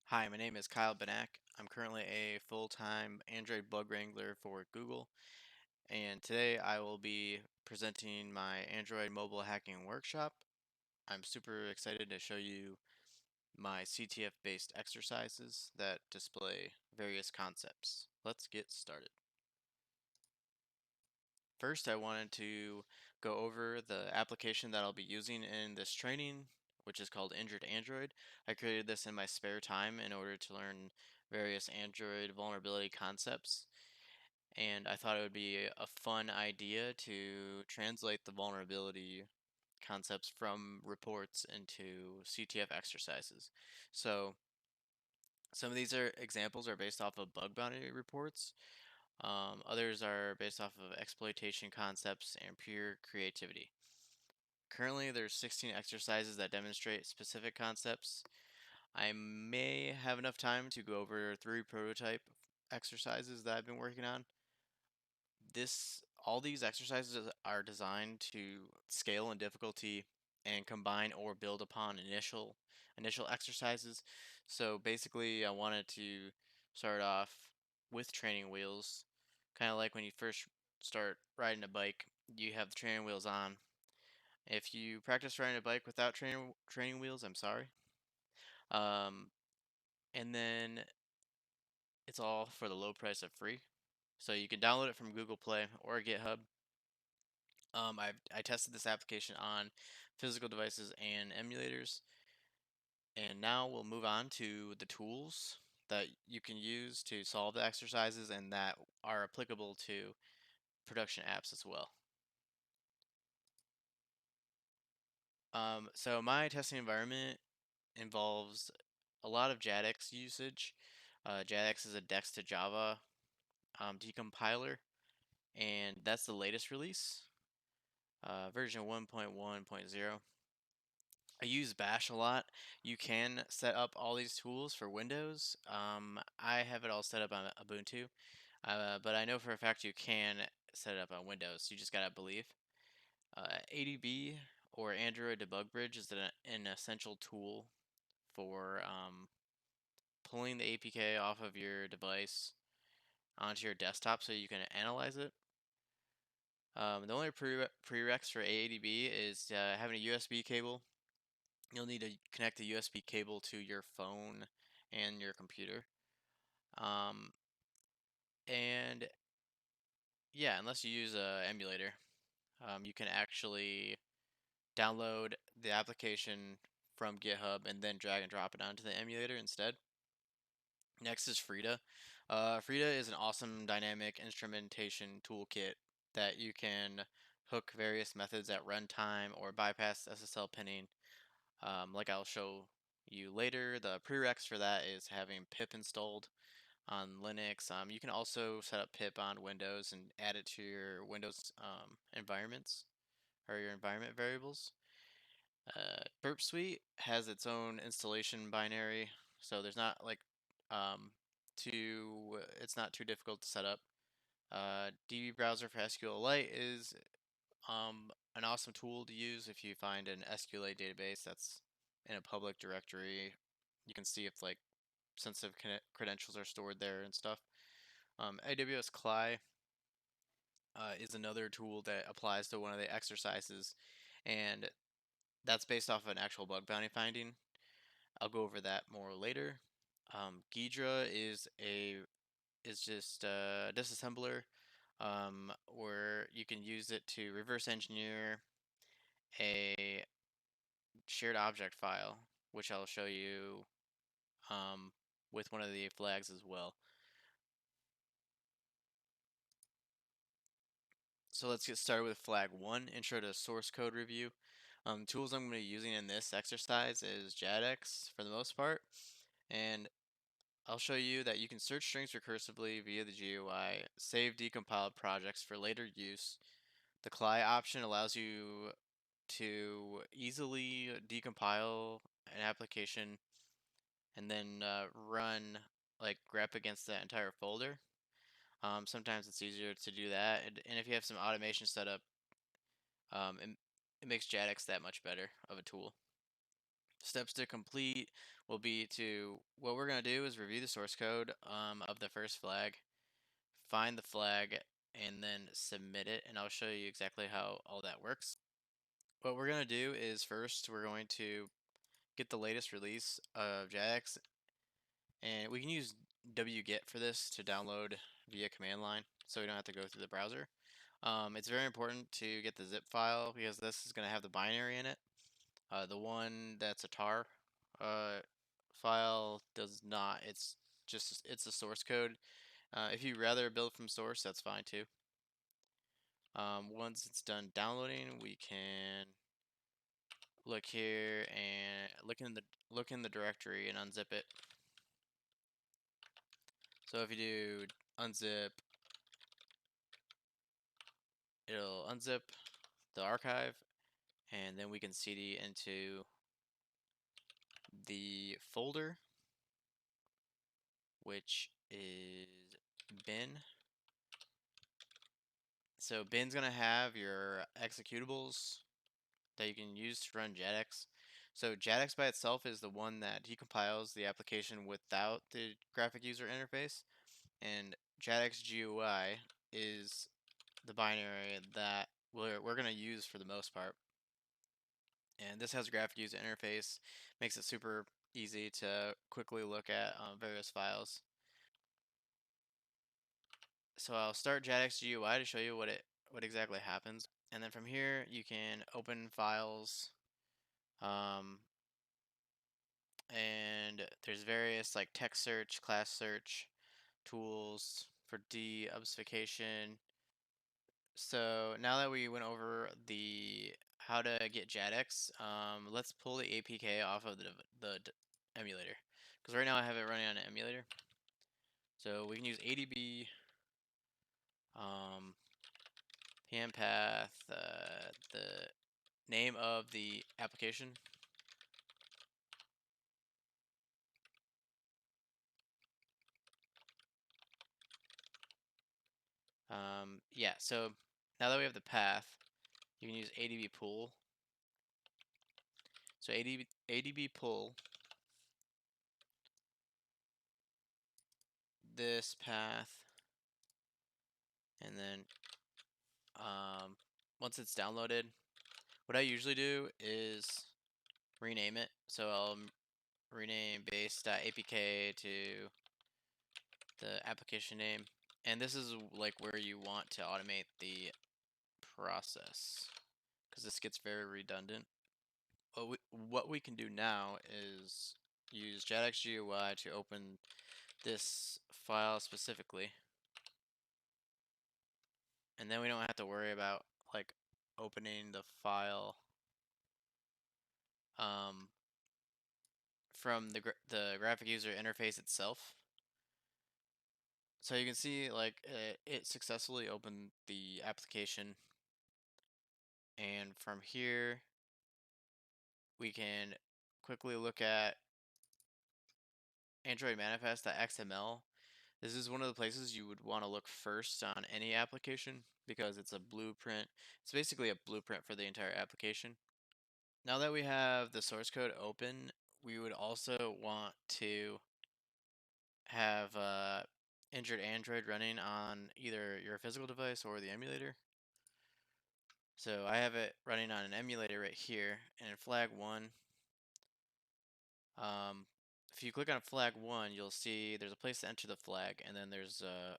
Hi, my name is Kyle Benak. I'm currently a full-time Android bug wrangler for Google, and today I will be presenting my Android mobile hacking workshop. I'm super excited to show you my CTF-based exercises that display various concepts. Let's get started. First, I wanted to go over the application that I'll be using in this training, which is called InjuredAndroid. I created this in my spare time in order to learn various Android vulnerability concepts, and I thought it would be a fun idea to translate the vulnerability concepts from reports into CTF exercises. So some of these examples are based off of bug bounty reports. Others are based off of exploitation concepts and pure creativity. Currently, there's 16 exercises that demonstrate specific concepts. I may have enough time to go over 3 prototype exercises that I've been working on. All these exercises are designed to scale in difficulty and combine or build upon initial exercises. So basically, I wanted to start off with training wheels, kind of like when you first start riding a bike, you have the training wheels on. If you practice riding a bike without training wheels, I'm sorry. Um, and then it's all for the low price of free. So you can download it from Google Play or GitHub. I tested this application on physical devices and emulators, and now we'll move on to the tools that you can use to solve the exercises and that are applicable to production apps as well. So my testing environment involves a lot of JADX usage. JADX is a Dex to Java decompiler, and that's the latest release, version 1.1.0. I use Bash a lot. You can set up all these tools for Windows. I have it all set up on Ubuntu, but I know for a fact you can set it up on Windows. You just gotta believe. ADB or Android Debug Bridge is an essential tool for pulling the APK off of your device onto your desktop so you can analyze it. The only prereqs for ADB is having a USB cable. You'll need to connect a USB cable to your phone and your computer. Um, and yeah, unless you use a emulator, you can actually download the application from GitHub and then drag and drop it onto the emulator instead. Next is Frida. Frida is an awesome dynamic instrumentation toolkit that you can hook various methods at runtime or bypass SSL pinning. Like I'll show you later, the prereqs for that is having pip installed on Linux. You can also set up pip on Windows and add it to your Windows environments or your environment variables. Burp Suite has its own installation binary, so there's not like it's not too difficult to set up. DB Browser for SQLite is an awesome tool to use if you find an SQLite database that's in a public directory. You can see if like sensitive credentials are stored there and stuff. AWS CLI is another tool that applies to one of the exercises, and that's based off of an actual bug bounty finding. I'll go over that more later. Ghidra is just a disassembler where you can use it to reverse engineer a shared object file, which I'll show you um, with one of the flags as well. So let's get started with flag 1, intro to source code review. Tools I'm going to be using in this exercise is JADX for the most part, and I'll show you that you can search strings recursively via the GUI, save decompiled projects for later use. The CLI option allows you to easily decompile an application and then run like grep against that entire folder. Sometimes it's easier to do that, and if you have some automation set up, it makes JADX that much better of a tool. Steps to complete will be what we're going to do is review the source code of the first flag, find the flag, and then submit it, and I'll show you exactly how all that works. What we're going to do is first we're going to get the latest release of JAX, and we can use wget for this to download via command line so we don't have to go through the browser. It's very important to get the zip file because this is going to have the binary in it. The one that's a tar file does not. It's a source code. If you'd rather build from source, that's fine too. Once it's done downloading, we can look here and look in the directory and unzip it. So if you do unzip, it'll unzip the archive, and then we can cd into the folder, which is bin. So bin's gonna have your executables that you can use to run JADX. So JADX by itself is the one that decompiles the application without the graphic user interface, and JADX GUI is the binary that we're gonna use for the most part. And this has a graphic user interface, makes it super easy to quickly look at various files. So I'll start JADX GUI to show you what exactly happens, and then from here you can open files, and there's various like text search, class search tools for deobfuscation. So now that we went over the how to get JADX, let's pull the APK off of the emulator, because right now I have it running on an emulator. So we can use ADB, PM path, the name of the application. Yeah, so now that we have the path, you can use ADB pull. So ADB pull this path, and then once it's downloaded, what I usually do is rename it. So I'll rename base.apk to the application name, and this is like where you want to automate the process, because this gets very redundant. What we can do now is use JADX GUI to open this file specifically, and then we don't have to worry about like opening the file from the graphic user interface itself. So you can see like it successfully opened the application, and from here we can quickly look at Android manifest.xml. This is one of the places you would want to look first on any application because it's a blueprint. It's basically a blueprint for the entire application. Now that we have the source code open, we would also want to have InjuredAndroid running on either your physical device or the emulator. So I have it running on an emulator right here, and in flag 1, if you click on flag 1, you'll see there's a place to enter the flag, and then there's a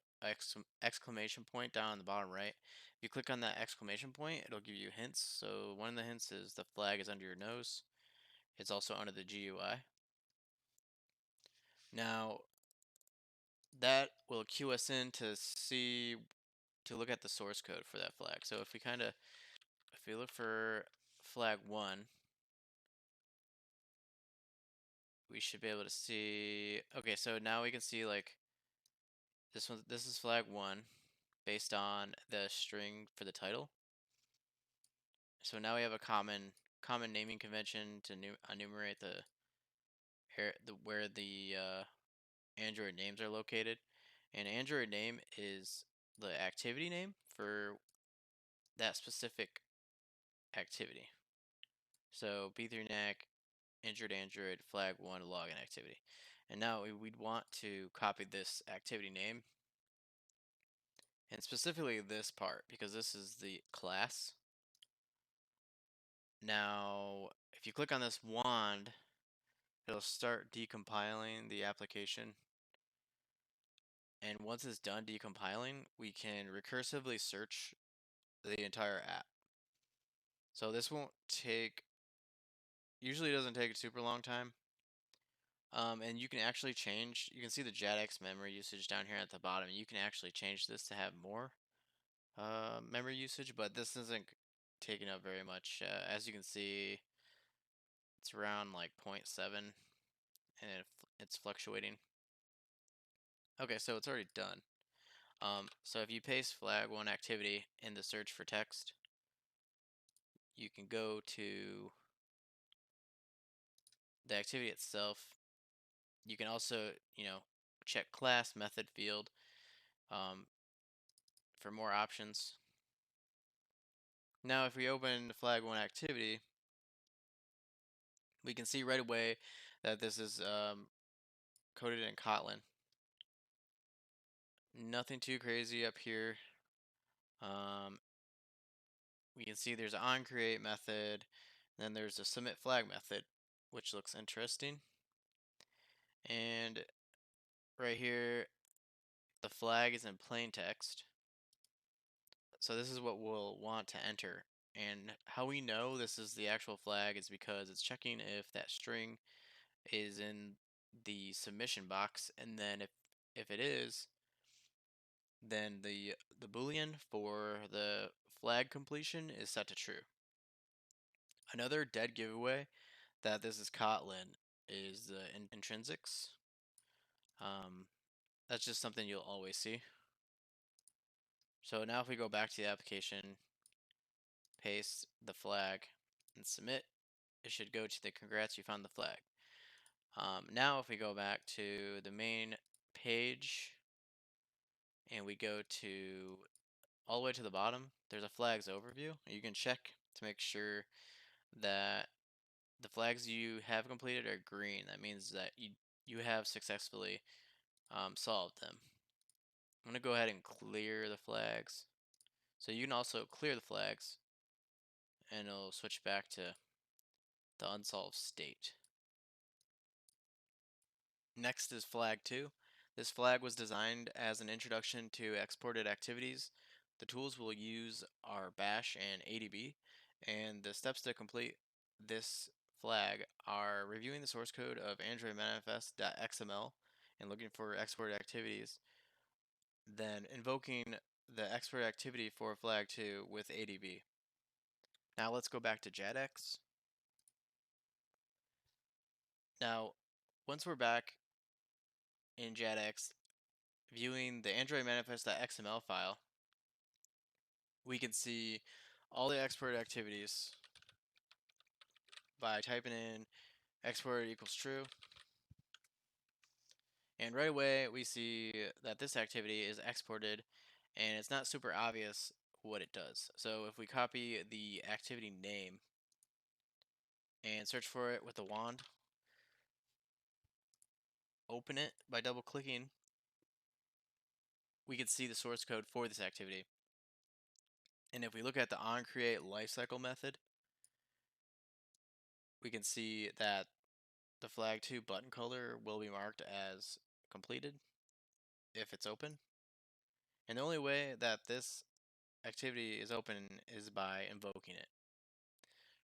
exclamation point down on the bottom right. If you click on that exclamation point, it'll give you hints. So one of the hints is the flag is under your nose. It's also under the GUI. Now that will cue us in to look at the source code for that flag. So if we look for flag 1, we should be able to see. Okay, so now we can see like this is flag 1 based on the string for the title. So now we have a common naming convention to enumerate where the Android names are located. And Android name is the activity name for that specific activity. So B3NAC InjuredAndroid flag1 login activity. And now we'd want to copy this activity name, and specifically this part, because this is the class. Now, if you click on this wand, it'll start decompiling the application. And once it's done decompiling, we can recursively search the entire app. So this won't take, usually doesn't take a super long time. And you can actually change, you can see the JADX memory usage down here at the bottom. You can actually change this to have more memory usage, but this isn't taking up very much. As you can see, it's around like 0.7 and it's fluctuating. Okay, so it's already done. So if you paste flag1 activity in the search for text, you can go to the activity itself. You can also, check class method field for more options. Now, if we open the flag1 activity, we can see right away that this is coded in Kotlin. Nothing too crazy up here. We can see there's an onCreate method, then there's a submit flag method, which looks interesting. And right here, the flag is in plain text. So this is what we'll want to enter. And how we know this is the actual flag is because it's checking if that string is in the submission box, and then if it is, then the boolean for the flag completion is set to true. Another dead giveaway that this is Kotlin is the intrinsics. That's just something you'll always see. So now if we go back to the application, paste the flag, and submit, it should go to the congrats you found the flag. Now if we go back to the main page and we go to all the way to the bottom, there's a flags overview. You can check to make sure that the flags you have completed are green. That means that you have successfully solved them. I'm going to go ahead and clear the flags. So you can also clear the flags and it'll switch back to the unsolved state. Next is flag 2. This flag was designed as an introduction to exported activities. The tools we'll use are bash and ADB, and the steps to complete this flag are reviewing the source code of Android manifest.xml and looking for exported activities, then invoking the export activity for flag 2 with ADB. Now let's go back to JADX. Now, once we're back in JADX, viewing the Android manifest.xml file, we can see all the exported activities by typing in exported equals true. And right away, we see that this activity is exported, and it's not super obvious what it does. So if we copy the activity name and search for it with the wand, open it by double clicking, we can see the source code for this activity. And if we look at the onCreate lifecycle method, we can see that the flag 2 button color will be marked as completed if it's open. And the only way that this activity is open is by invoking it.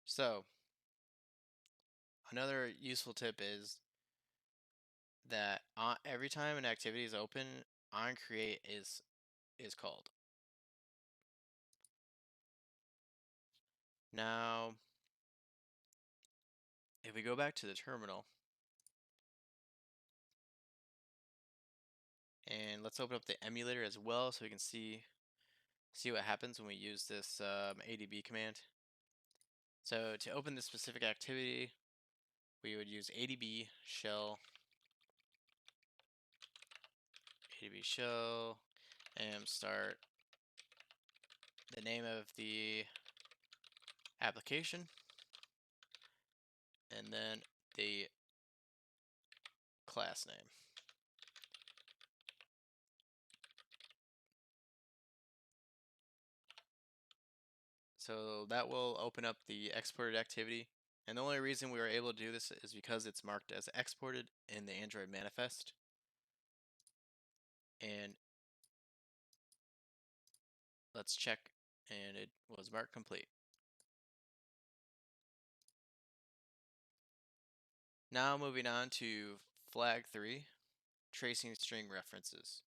So another useful tip is that every time an activity is open, onCreate is called. Now, if we go back to the terminal, and let's open up the emulator as well so we can see what happens when we use this ADB command. So to open this specific activity, we would use ADB shell and start the name of the application, and then the class name. So that will open up the exported activity. And the only reason we were able to do this is because it's marked as exported in the Android manifest. And let's check, and it was marked complete. Now moving on to flag 3, tracing string references.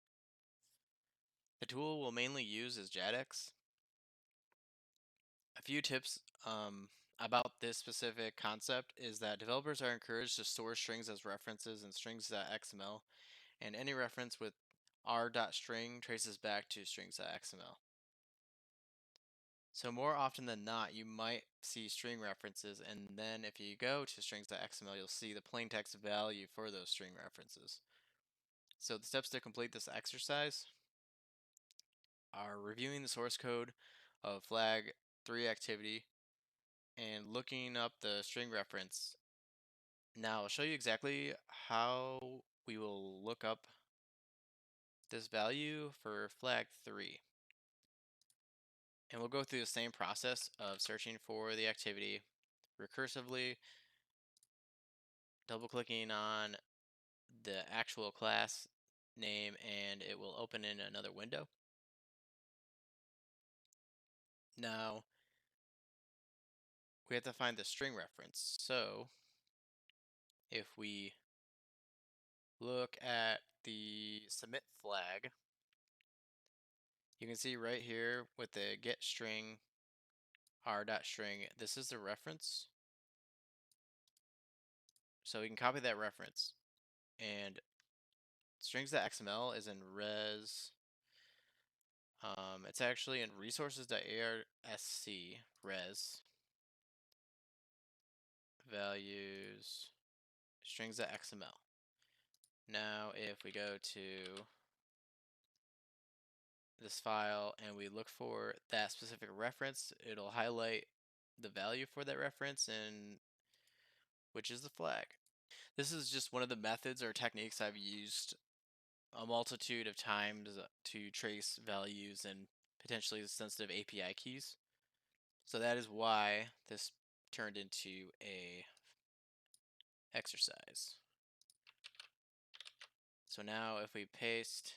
The tool we'll mainly use is JADX. A few tips about this specific concept is that developers are encouraged to store strings as references in strings.xml, and any reference with r.string traces back to strings.xml. So more often than not, you might see string references, and then if you go to strings.xml, you'll see the plain text value for those string references. So the steps to complete this exercise are reviewing the source code of flag 3 activity and looking up the string reference. Now I'll show you exactly how we will look up this value for flag 3. And we'll go through the same process of searching for the activity recursively, double clicking on the actual class name, and it will open in another window. Now we have to find the string reference. So if we look at the submit flag, you can see right here with the get string r.string, this is the reference. So we can copy that reference, and strings.xml is in res. It's actually in resources.arsc res values strings.xml. Now if we go to this file and we look for that specific reference, it'll highlight the value for that reference, and which is the flag. This is just one of the methods or techniques I've used a multitude of times to trace values and potentially sensitive API keys. So that is why this turned into a exercise. So now if we paste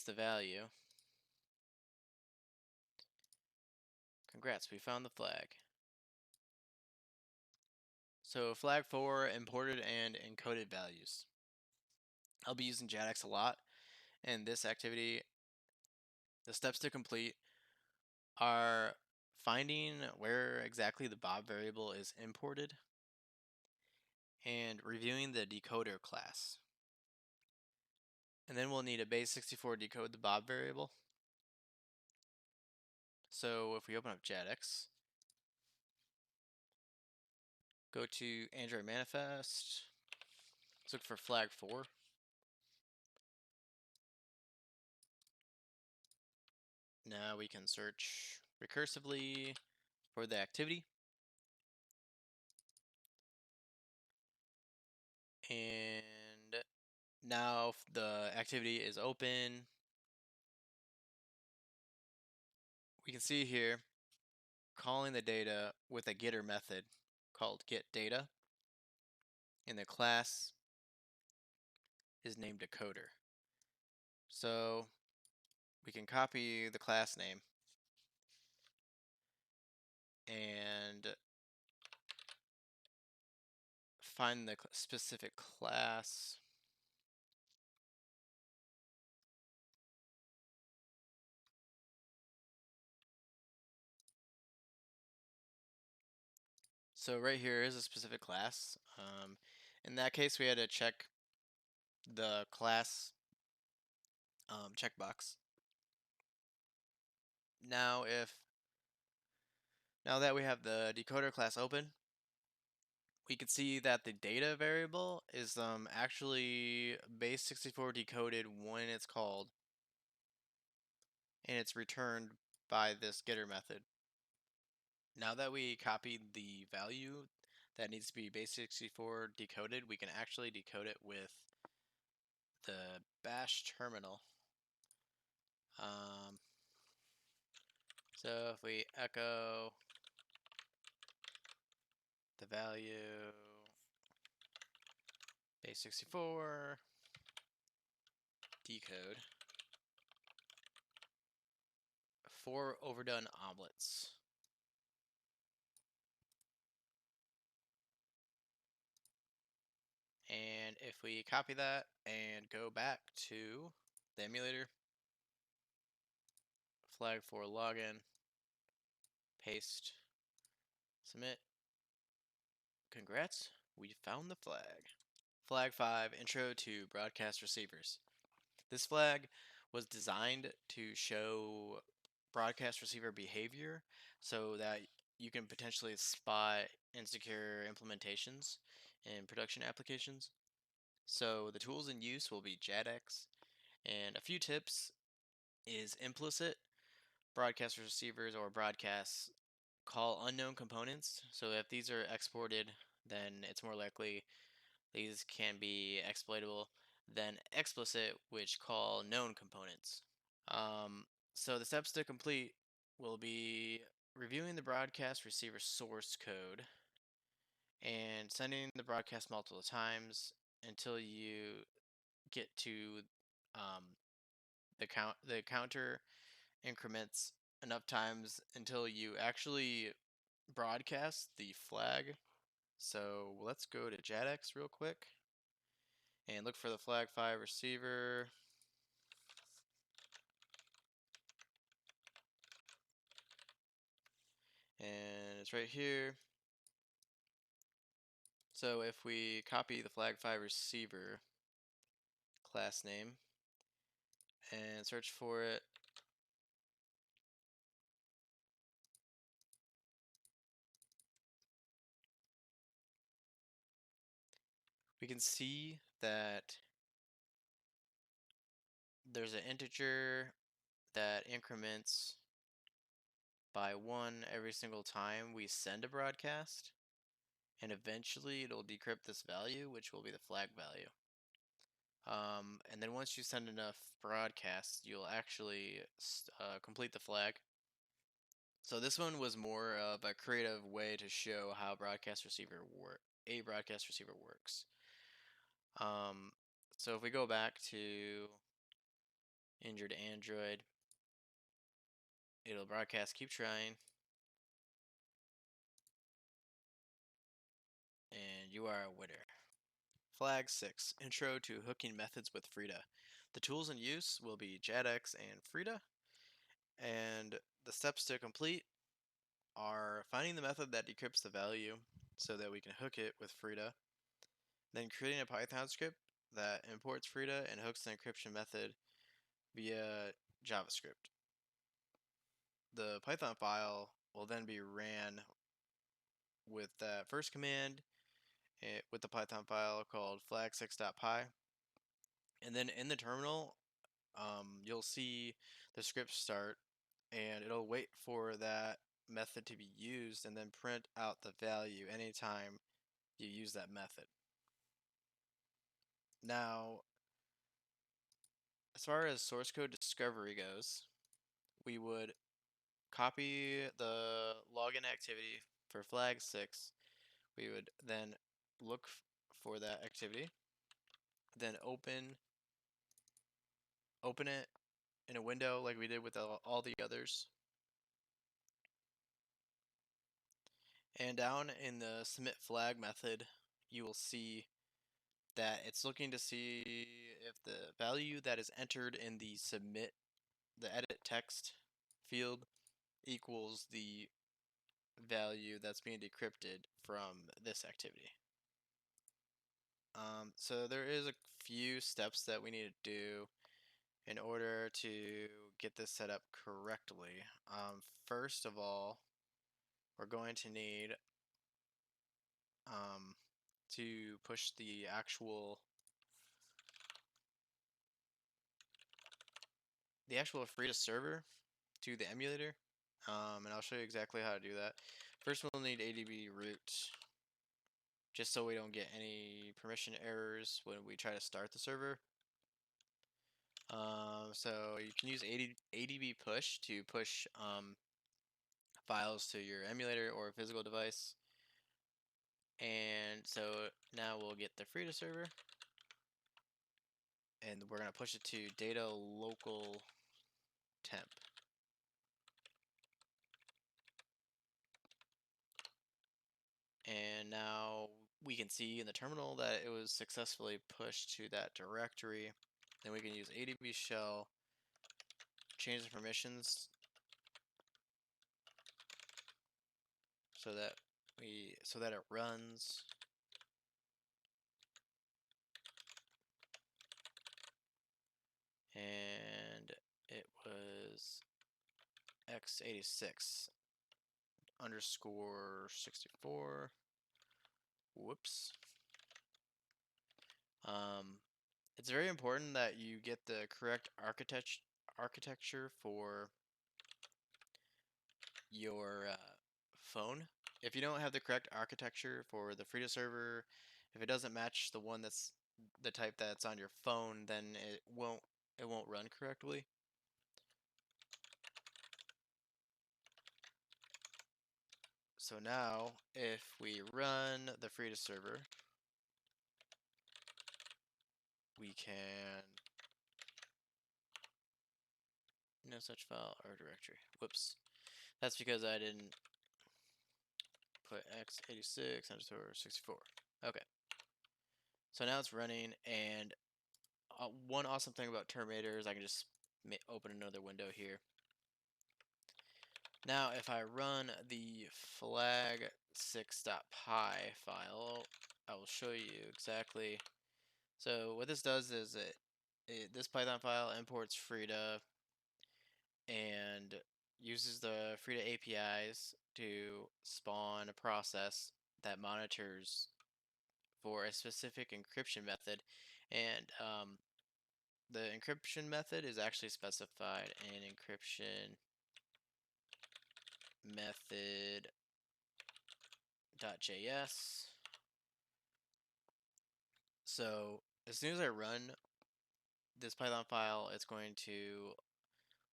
the value, congrats, we found the flag. So flag 4, imported and encoded values. I'll be using JADX a lot, and this activity, the steps to complete are finding where exactly the Bob variable is imported and reviewing the decoder class. And then we'll need a base64 to decode the Bob variable. So if we open up JADX, go to Android manifest, let's look for flag 4. Now we can search recursively for the activity. And now the activity is open. We can see here calling the data with a getter method called getData, and the class is named decoder. So we can copy the class name and find the specific class. So right here is a specific class. In that case, we had to check the class checkbox. Now that we have the decoder class open, we can see that the data variable is actually base64 decoded when it's called, and it's returned by this getter method. Now that we copied the value, that needs to be base64 decoded, we can actually decode it with the bash terminal. So if we echo the value base64 decode 4 overdone omelets. And if we copy that and go back to the emulator, flag for login, paste, submit. Congrats, we found the flag. Flag 5, Intro to Broadcast Receivers. This flag was designed to show broadcast receiver behavior so that you can potentially spot insecure implementations in production applications. So the tools in use will be JADX, and a few tips is implicit broadcast receivers or broadcasts call unknown components. So if these are exported, then it's more likely these can be exploitable than explicit, which call known components. Um, so the steps to complete will be reviewing the broadcast receiver source code and sending the broadcast multiple times until you get to the counter increments enough times until you actually broadcast the flag. So let's go to JADX real quick and look for the flag 5 receiver. And it's right here. So if we copy the flag 5 receiver class name and search for it, we can see that there's an integer that increments by 1 every single time we send a broadcast, and eventually it'll decrypt this value, which will be the flag value. And then once you send enough broadcasts, you'll actually complete the flag. So this one was more of a creative way to show how a broadcast receiver works. So if we go back to InjuredAndroid, it'll broadcast keep trying, and you are a winner. Flag 6, Intro to Hooking Methods with Frida. The tools in use will be JADX and Frida, and the steps to complete are finding the method that decrypts the value so that we can hook it with Frida, then creating a Python script that imports Frida and hooks the encryption method via JavaScript. The Python file will then be ran with that first command with the Python file called flag6.py. And then in the terminal, you'll see the script start, and it'll wait for that method to be used and then print out the value anytime you use that method. Now, as far as source code discovery goes, we would copy the login activity for flag 6. We would then look for that activity, then open it in a window like we did with all the others. And down in the submit flag method, you will see that it's looking to see if the value that is entered in the edit text field equals the value that's being decrypted from this activity. So there is a few steps that we need to do in order to get this set up correctly. First of all, we're going to need to push the actual Frida server to the emulator, and I'll show you exactly how to do that. First, we'll need ADB root just so we don't get any permission errors when we try to start the server. So you can use ADB push to push files to your emulator or physical device. And so now we'll get the Frida server, and we're gonna push it to data local temp. And now we can see in the terminal that it was successfully pushed to that directory. Then we can use ADB shell, change the permissions so that it runs. And it was x86 underscore 64. Whoops. It's very important that you get the correct architecture for your phone. If you don't have the correct architecture for the Frida server, if it doesn't match the one that's the type that's on your phone, then it won't run correctly. So now, if we run the Frida server, we can no such file or directory. Whoops. That's because I didn't put x86 underscore 64. Okay. So now it's running, and one awesome thing about Terminator is I can just open another window here. Now, if I run the flag6.py file, I will show you exactly. So what this does is this Python file imports Frida and uses the Frida APIs to spawn a process that monitors for a specific encryption method, and the encryption method is actually specified in encryption method.js. So as soon as I run this Python file, it's going to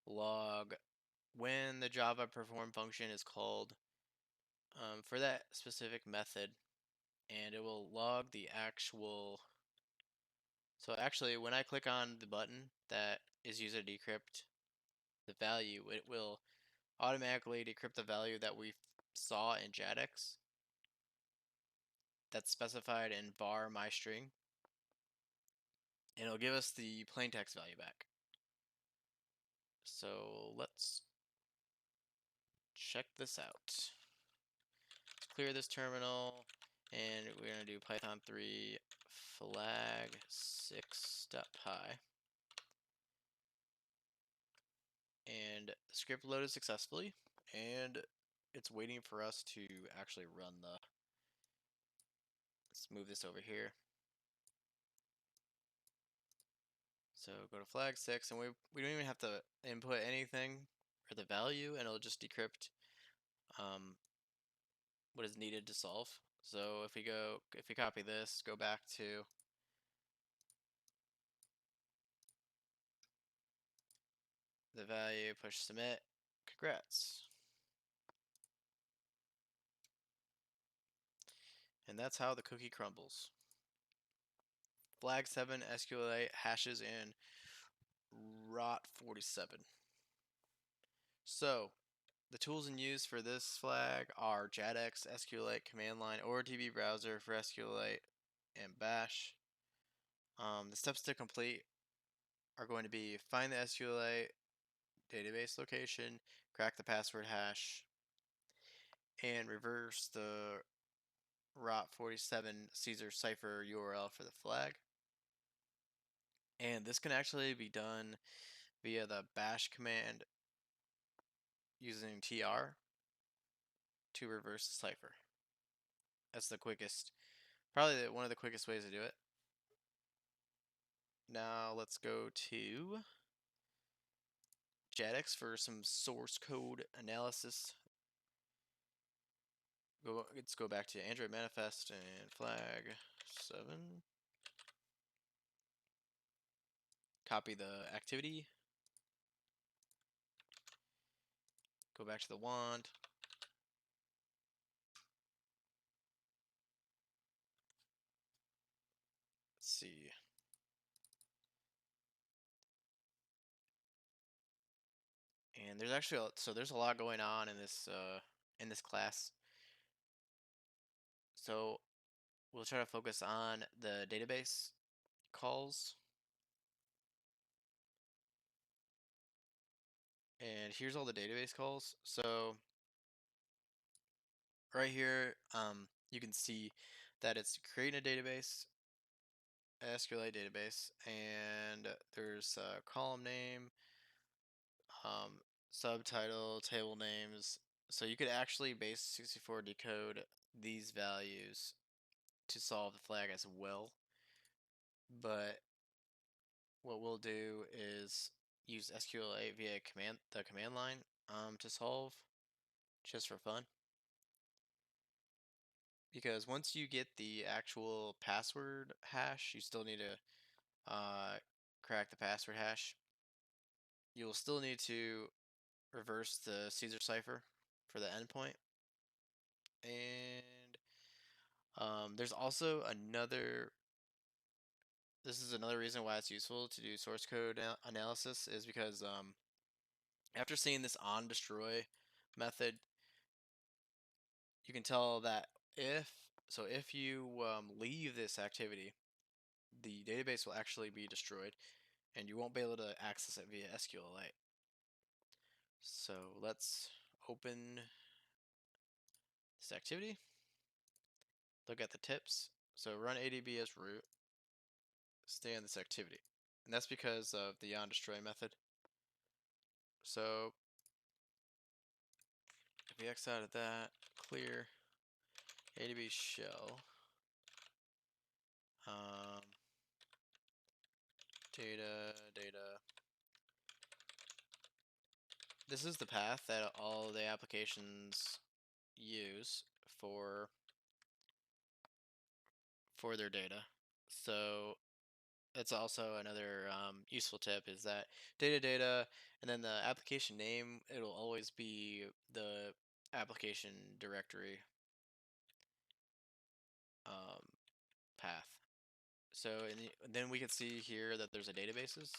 log when the Java perform function is called for that specific method, and it will log the actual. So actually, when I click on the button that is used to decrypt the value, it will automatically decrypt the value that we saw in JADX that's specified in var mystring, and it'll give us the plain text value back. So let's check this out. Let's clear this terminal, and we're going to do Python 3 flag6.py. And the script loaded successfully, and it's waiting for us to actually run the. Let's move this over here. So go to flag 6, and we don't even have to input anything or the value, and it'll just decrypt what is needed to solve. So if we copy this, go back to the value, push submit, congrats. And that's how the cookie crumbles. Flag 7 SQLite hashes in rot47. So the tools in use for this flag are JADX, SQLite, command line, or DB browser for SQLite, and bash. The steps to complete are going to be find the SQLite database location, crack the password hash, and reverse the rot47 Caesar cipher URL for the flag. And this can actually be done via the bash command using tr to reverse the cipher. That's the quickest, probably one of the quickest ways to do it. Now let's go to JADX for some source code analysis. let's go back to Android manifest and flag 7. Copy the activity. Go back to the wand. Let's see. And there's actually there's a lot going on in this class. So we'll try to focus on the database calls. And here's all the database calls. So right here, you can see that it's creating a database, a SQLite database, and there's a column name, subtitle, table names. So you could actually base 64 decode these values to solve the flag as well. But what we'll do is use SQLite via the command line to solve, just for fun. Because once you get the actual password hash, you still need to crack the password hash. You'll still need to reverse the Caesar cipher for the endpoint. And there's also this is another reason why it's useful to do source code analysis, is because after seeing this on destroy method, you can tell that if you leave this activity, the database will actually be destroyed and you won't be able to access it via SQLite. So let's open this activity, look at the tips. So run ADB as root, stay in this activity. And that's because of the onDestroy method. So if we X out of that, clear ADB shell, data. This is the path that all the applications use for their data. So that's also another useful tip, is that data, and then the application name, it'll always be the application directory path. So then we can see here that there's a databases,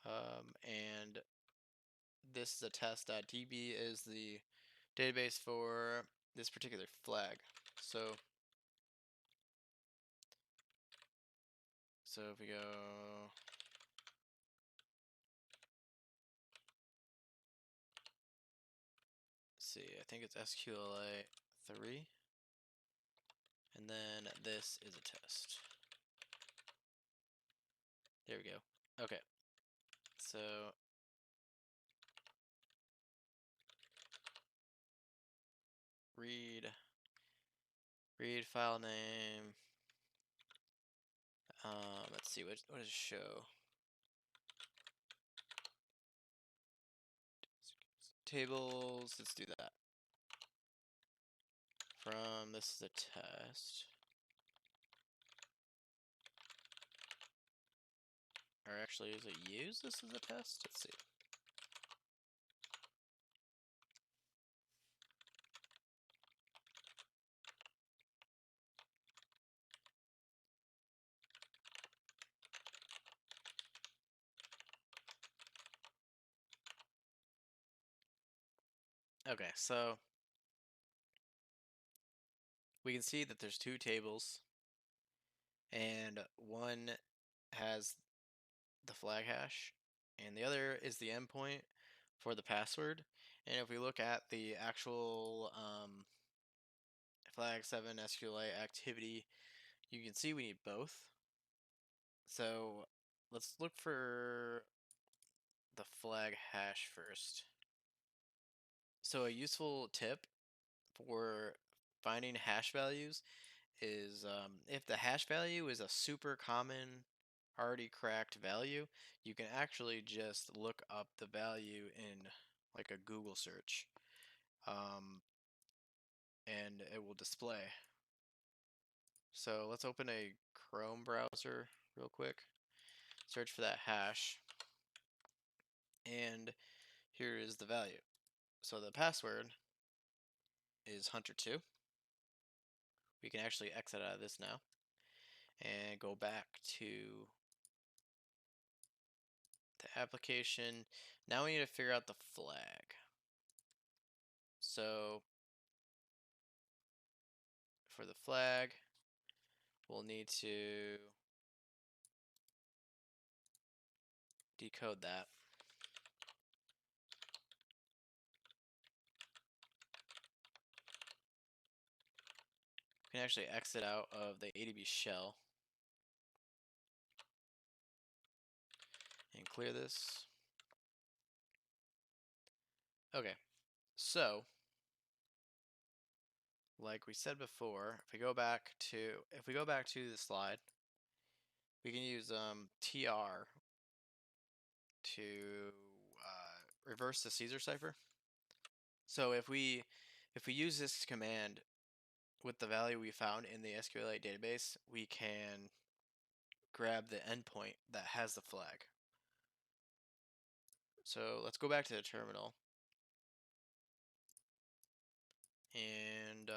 and this is a test.db is the database for this particular flag. So if we go, let's see, I think it's SQLite 3, and then this is a test. There we go. Okay, so read file name. Let's see, what does it show? Tables, let's do that. From, this is a test. Or actually, is it use this as a test? Let's see. Okay, so we can see that there's two tables, and one has the flag hash, and the other is the endpoint for the password. And if we look at the actual flag 7 SQLite activity, you can see we need both. So let's look for the flag hash first. So a useful tip for finding hash values is if the hash value is a super common, already cracked value, you can actually just look up the value in like a Google search. and it will display. So let's open a Chrome browser real quick, search for that hash, and here is the value. So the password is hunter2. We can actually exit out of this now and go back to the application. Now we need to figure out the flag. So for the flag, we'll need to decode that. We can actually exit out of the AWS shell and clear this. Okay, so like we said before, if we go back to the slide, we can use tr to reverse the Caesar cipher. So if we use this command with the value we found in the Sqlite database, we can grab the endpoint that has the flag. So let's go back to the terminal and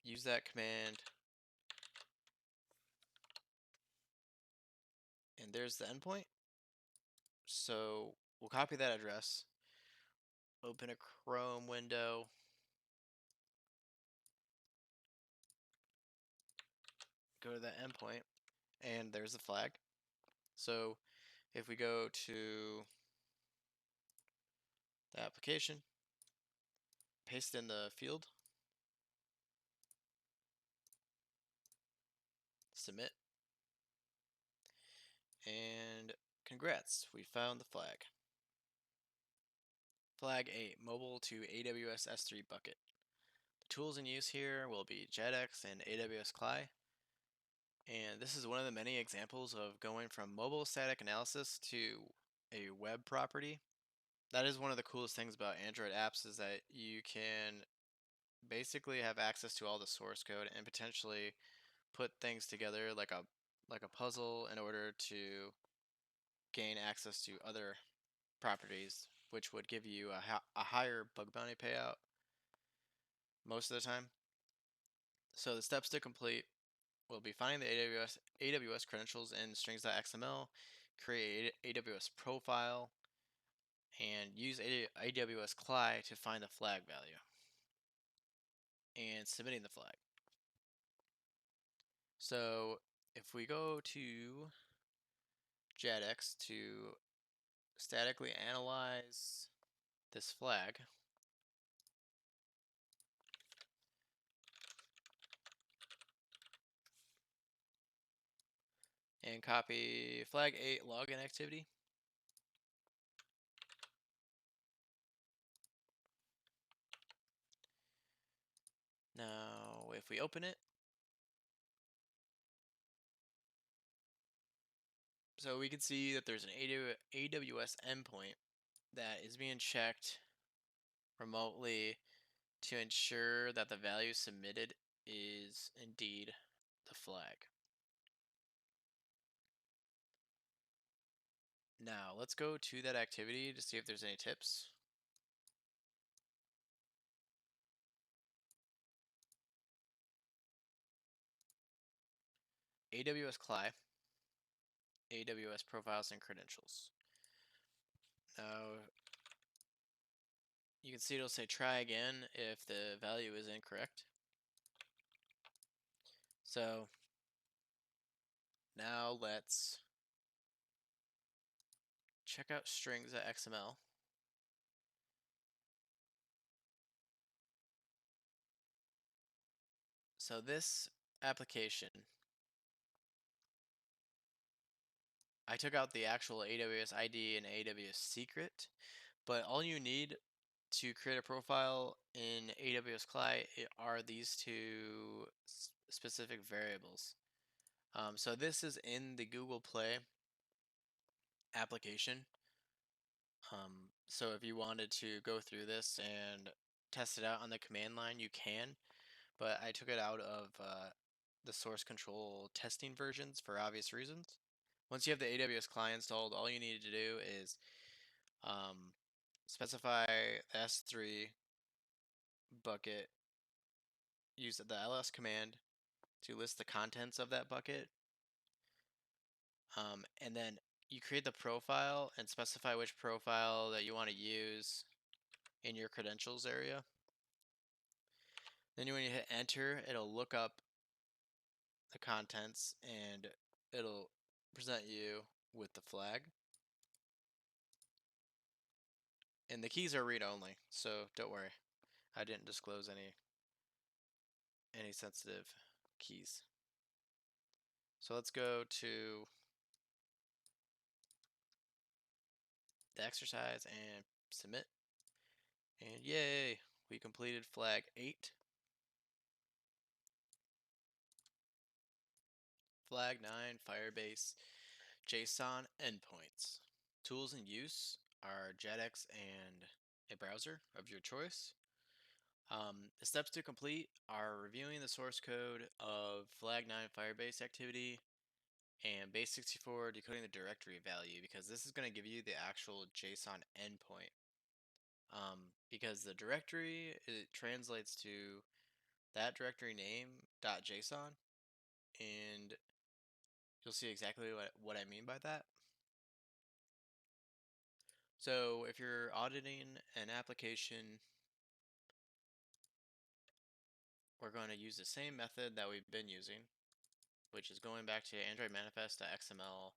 use that command. And there's the endpoint. So we'll copy that address, open a Chrome window, go to that endpoint, and there's the flag. So if we go to the application, paste in the field, submit, and congrats, we found the flag. Flag 8, mobile to AWS S3 Bucket. The tools in use here will be JetX and AWS CLI. And this is one of the many examples of going from mobile static analysis to a web property. That is one of the coolest things about Android apps, is that you can basically have access to all the source code and potentially put things together like a puzzle in order to gain access to other properties, which would give you a higher bug bounty payout most of the time. So the steps to complete will be finding the AWS credentials in strings.xml, create AWS profile, and use AWS CLI to find the flag value, and submitting the flag. So if we go to JetX to statically analyze this flag, and copy flag 8 login activity, now if we open it, so we can see that there's an AWS endpoint that is being checked remotely to ensure that the value submitted is indeed the flag. Now let's go to that activity to see if there's any tips. AWS CLI, AWS profiles and credentials. Now you can see it'll say try again if the value is incorrect. So now let's check out strings.xml. So this application, I took out the actual AWS ID and AWS secret, but all you need to create a profile in AWS CLI are these two specific variables. So this is in the Google Play application. So if you wanted to go through this and test it out on the command line, you can, but I took it out of the source control testing versions for obvious reasons. Once you have the AWS client installed, all you need to do is specify S3 bucket, use the ls command to list the contents of that bucket, and then you create the profile and specify which profile that you want to use in your credentials area. Then when you hit enter, it'll look up the contents and it'll present you with the flag. And the keys are read-only, so don't worry. I didn't disclose any sensitive keys. So let's go to the exercise and submit. And yay, we completed flag 8. Flag 9, Firebase, JSON endpoints. Tools in use are JetX and a browser of your choice. The steps to complete are reviewing the source code of flag 9 Firebase activity and base64 decoding the directory value, because this is going to give you the actual JSON endpoint. Because the directory, it translates to that directory name .json, and you'll see exactly what I mean by that. So if you're auditing an application, we're going to use the same method that we've been using, which is going back to Android manifest.xml,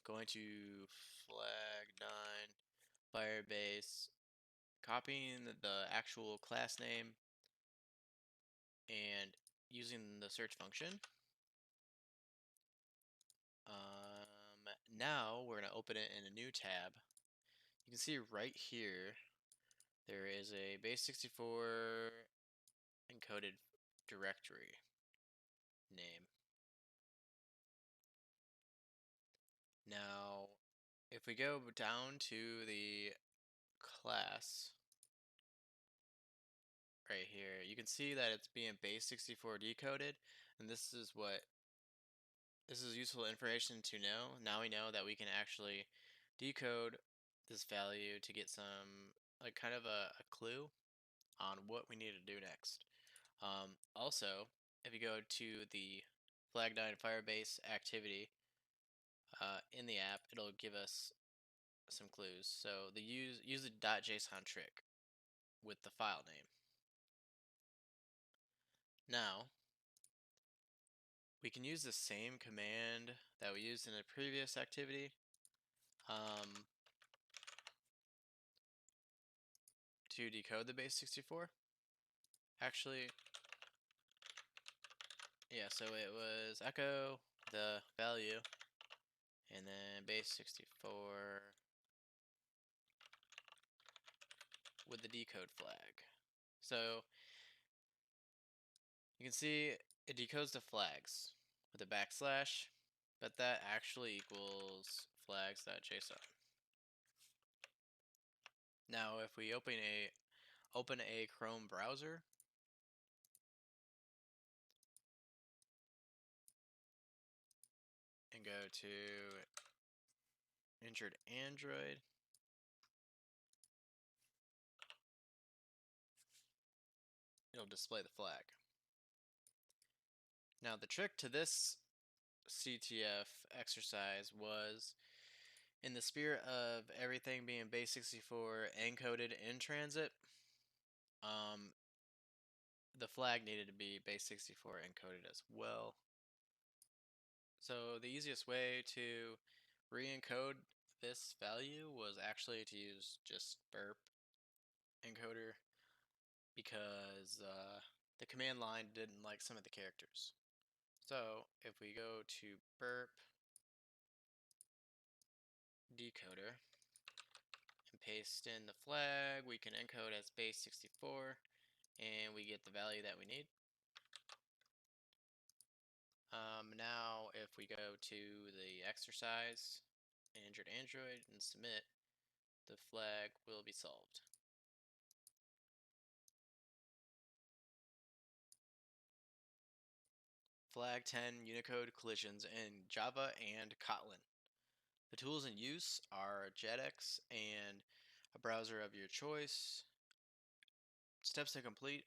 going to flag 9 Firebase, copying the actual class name, and using the search function. Now we're going to open it in a new tab. You can see right here there is a base64 encoded directory name. Now, if we go down to the class right here, you can see that it's being base64 decoded, and this is useful information to know. Now we know that we can actually decode this value to get some, like, kind of a clue on what we need to do next. Also, if you go to the flag 9 Firebase activity in the app, it'll give us some clues. So the use the .json trick with the file name. Now, we can use the same command that we used in a previous activity to decode the base64. Actually, yeah, so it was echo the value and then base64 with the decode flag. So you can see it decodes the flags with a backslash, but that actually equals flags.json. Now if we open a Chrome browser, and go to InjuredAndroid, it'll display the flag. Now the trick to this CTF exercise was, in the spirit of everything being base64 encoded in transit, the flag needed to be base64 encoded as well. So the easiest way to re-encode this value was actually to use just burp encoder, because the command line didn't like some of the characters. So if we go to burp decoder and paste in the flag, we can encode as base64 and we get the value that we need. Now if we go to the exercise, InjuredAndroid, and submit, the flag will be solved. flag 10 Unicode collisions in Java and Kotlin. The tools in use are JetX and a browser of your choice. Steps to complete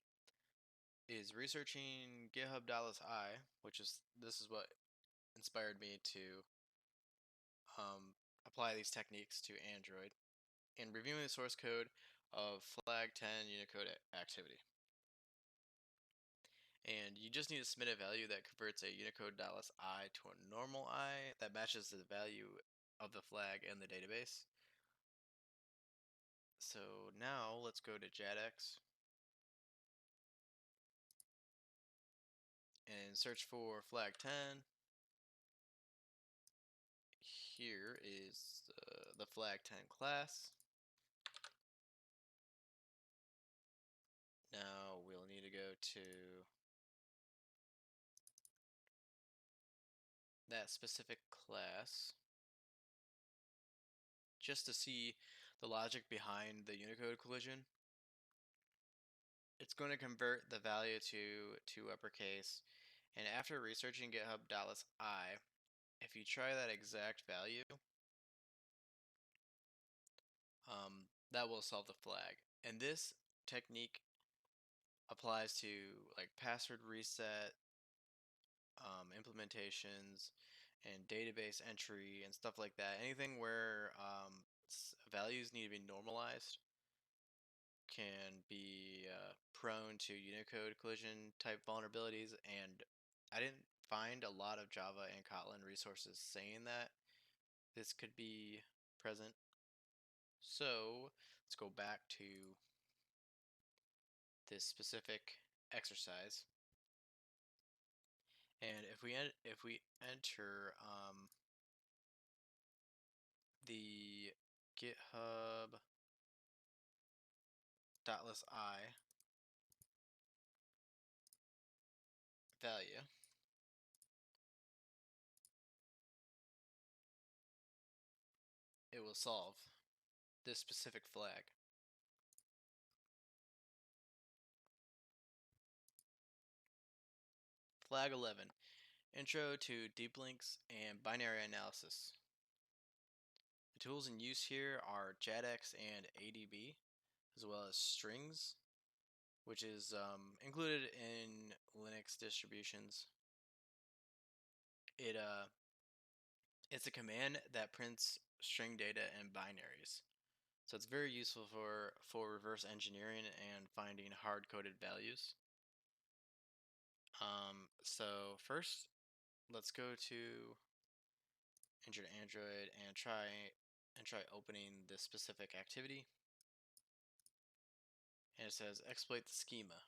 is researching GitHub.i, this is what inspired me to apply these techniques to Android, and reviewing the source code of flag 10 Unicode activity. And you just need to submit a value that converts a Unicode.i to a normal I that matches the value of the flag in the database. So now let's go to JetX and search for flag 10. Here is the flag 10 class. Now we'll need to go to that specific class just to see the logic behind the Unicode collision. It's going to convert the value to uppercase, and after researching GitHub.i, if you try that exact value, that will solve the flag. And this technique applies to like password reset, implementations, and database entry and stuff like that. Anything where values need to be normalized can be prone to Unicode collision type vulnerabilities, and I didn't find a lot of Java and Kotlin resources saying that this could be present. So let's go back to this specific exercise, and if we enter the GitHub.i value, it will solve this specific flag. Flag 11, Intro to Deep Links and Binary Analysis. The tools in use here are JetX and ADB, as well as strings, which is included in Linux distributions. It's a command that prints string data and binaries. So it's very useful for reverse engineering and finding hard-coded values. So first, let's go to InjuredAndroid and try opening this specific activity. And it says exploit the schema.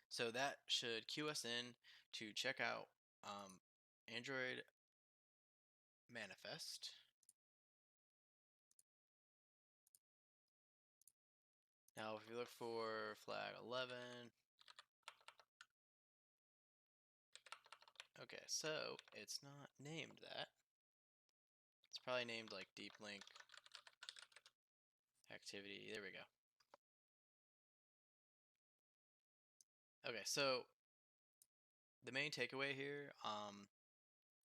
So that should cue us in to check out Android manifest. Now if you look for flag 11, okay, so it's not named that. It's probably named like deep link activity. There we go. Okay, so the main takeaway here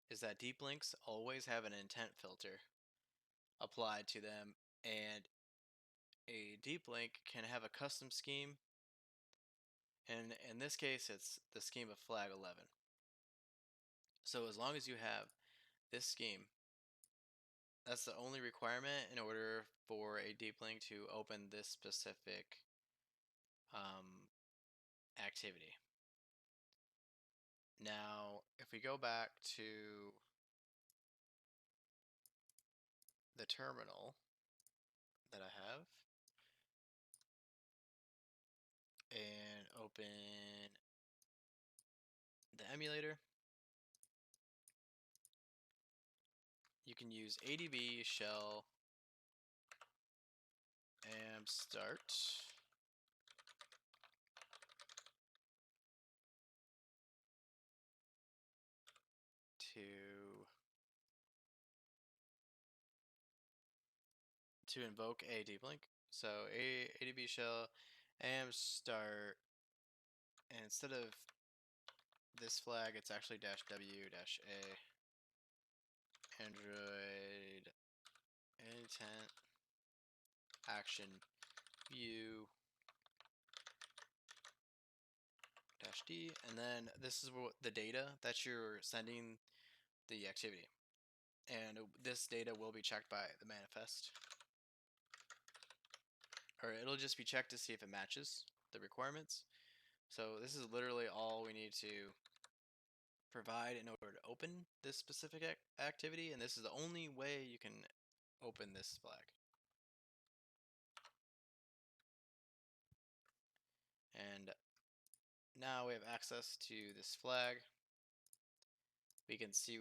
is that deep links always have an intent filter applied to them, and a deep link can have a custom scheme, and in this case it's the scheme of flag 11. So as long as you have this scheme, that's the only requirement in order for a deep link to open this specific activity. Now, if we go back to the terminal that I have and open the emulator, you can use ADB shell and start to invoke a deep link. So ADB shell am start, and instead of this flag, it's actually -w-a Android intent action view -d, and then this is what the data that you're sending the activity, and this data will be checked by the manifest, or it'll just be checked to see if it matches the requirements. So this is literally all we need to provide in order to open this specific activity, and this is the only way you can open this flag. And now we have access to this flag. We can see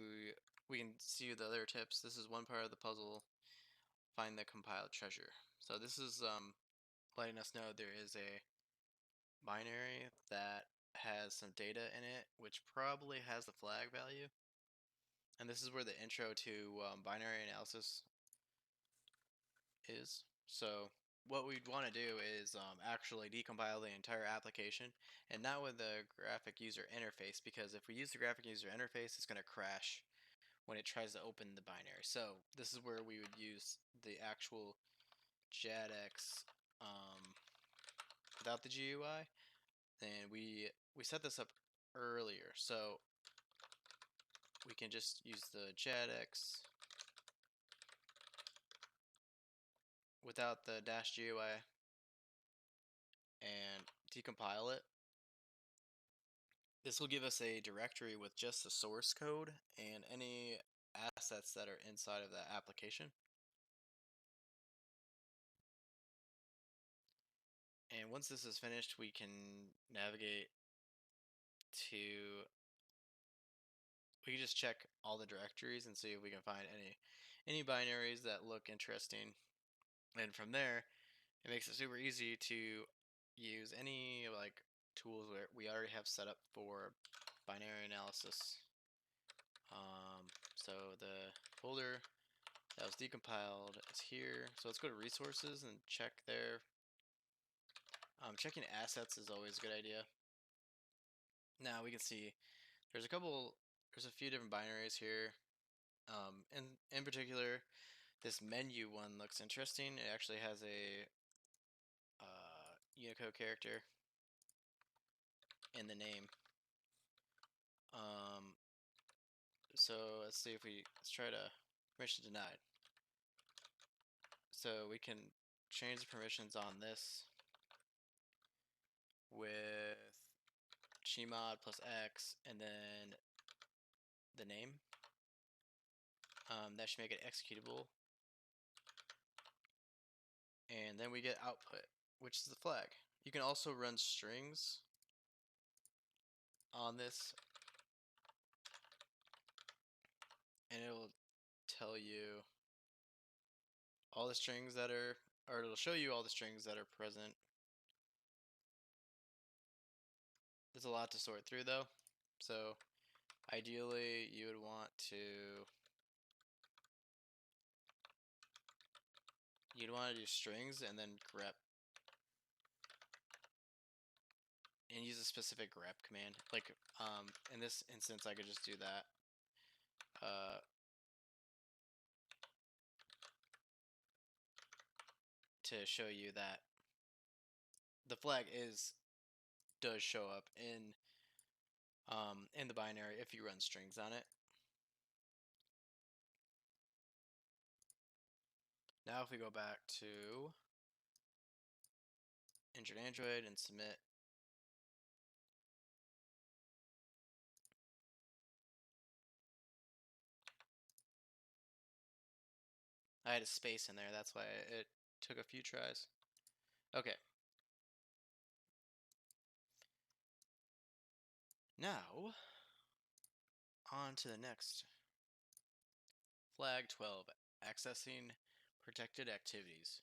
the other tips. This is one part of the puzzle. Find the compiled treasure. So this is letting us know there is a binary that has some data in it, which probably has the flag value. And this is where the intro to binary analysis is. So what we'd want to do is actually decompile the entire application, and not with the graphic user interface, because if we use the graphic user interface, it's going to crash when it tries to open the binary. So this is where we would use the actual JADX without the GUI, and we set this up earlier, so we can just use the JADX without the -GUI and decompile it. This will give us a directory with just the source code and any assets that are inside of that application. And once this is finished, we can navigate to, we can just check all the directories and see if we can find any binaries that look interesting. And from there, it makes it super easy to use any like tools where we already have set up for binary analysis. So the folder that was decompiled is here. So let's go to resources and check there. Checking assets is always a good idea. Now we can see there's a few different binaries here. In particular, this menu one looks interesting. It actually has a Unicode character in the name. So let's see if let's try to permission denied. So we can change the permissions on this with gmod plus x and then the name. That should make it executable. And then we get output, which is the flag. You can also run strings on this, and it will tell you all the strings that are, or it'll show you all the strings that are present. There's a lot to sort through though, so ideally you would want to do strings and then grep, and use a specific grep command. Like in this instance, I could just do that. To show you that the flag does show up in the binary if you run strings on it. Now if we go back to InjuredAndroid and submit, I had a space in there, that's why it took a few tries. Okay. Now, on to the next. Flag 12, accessing protected activities.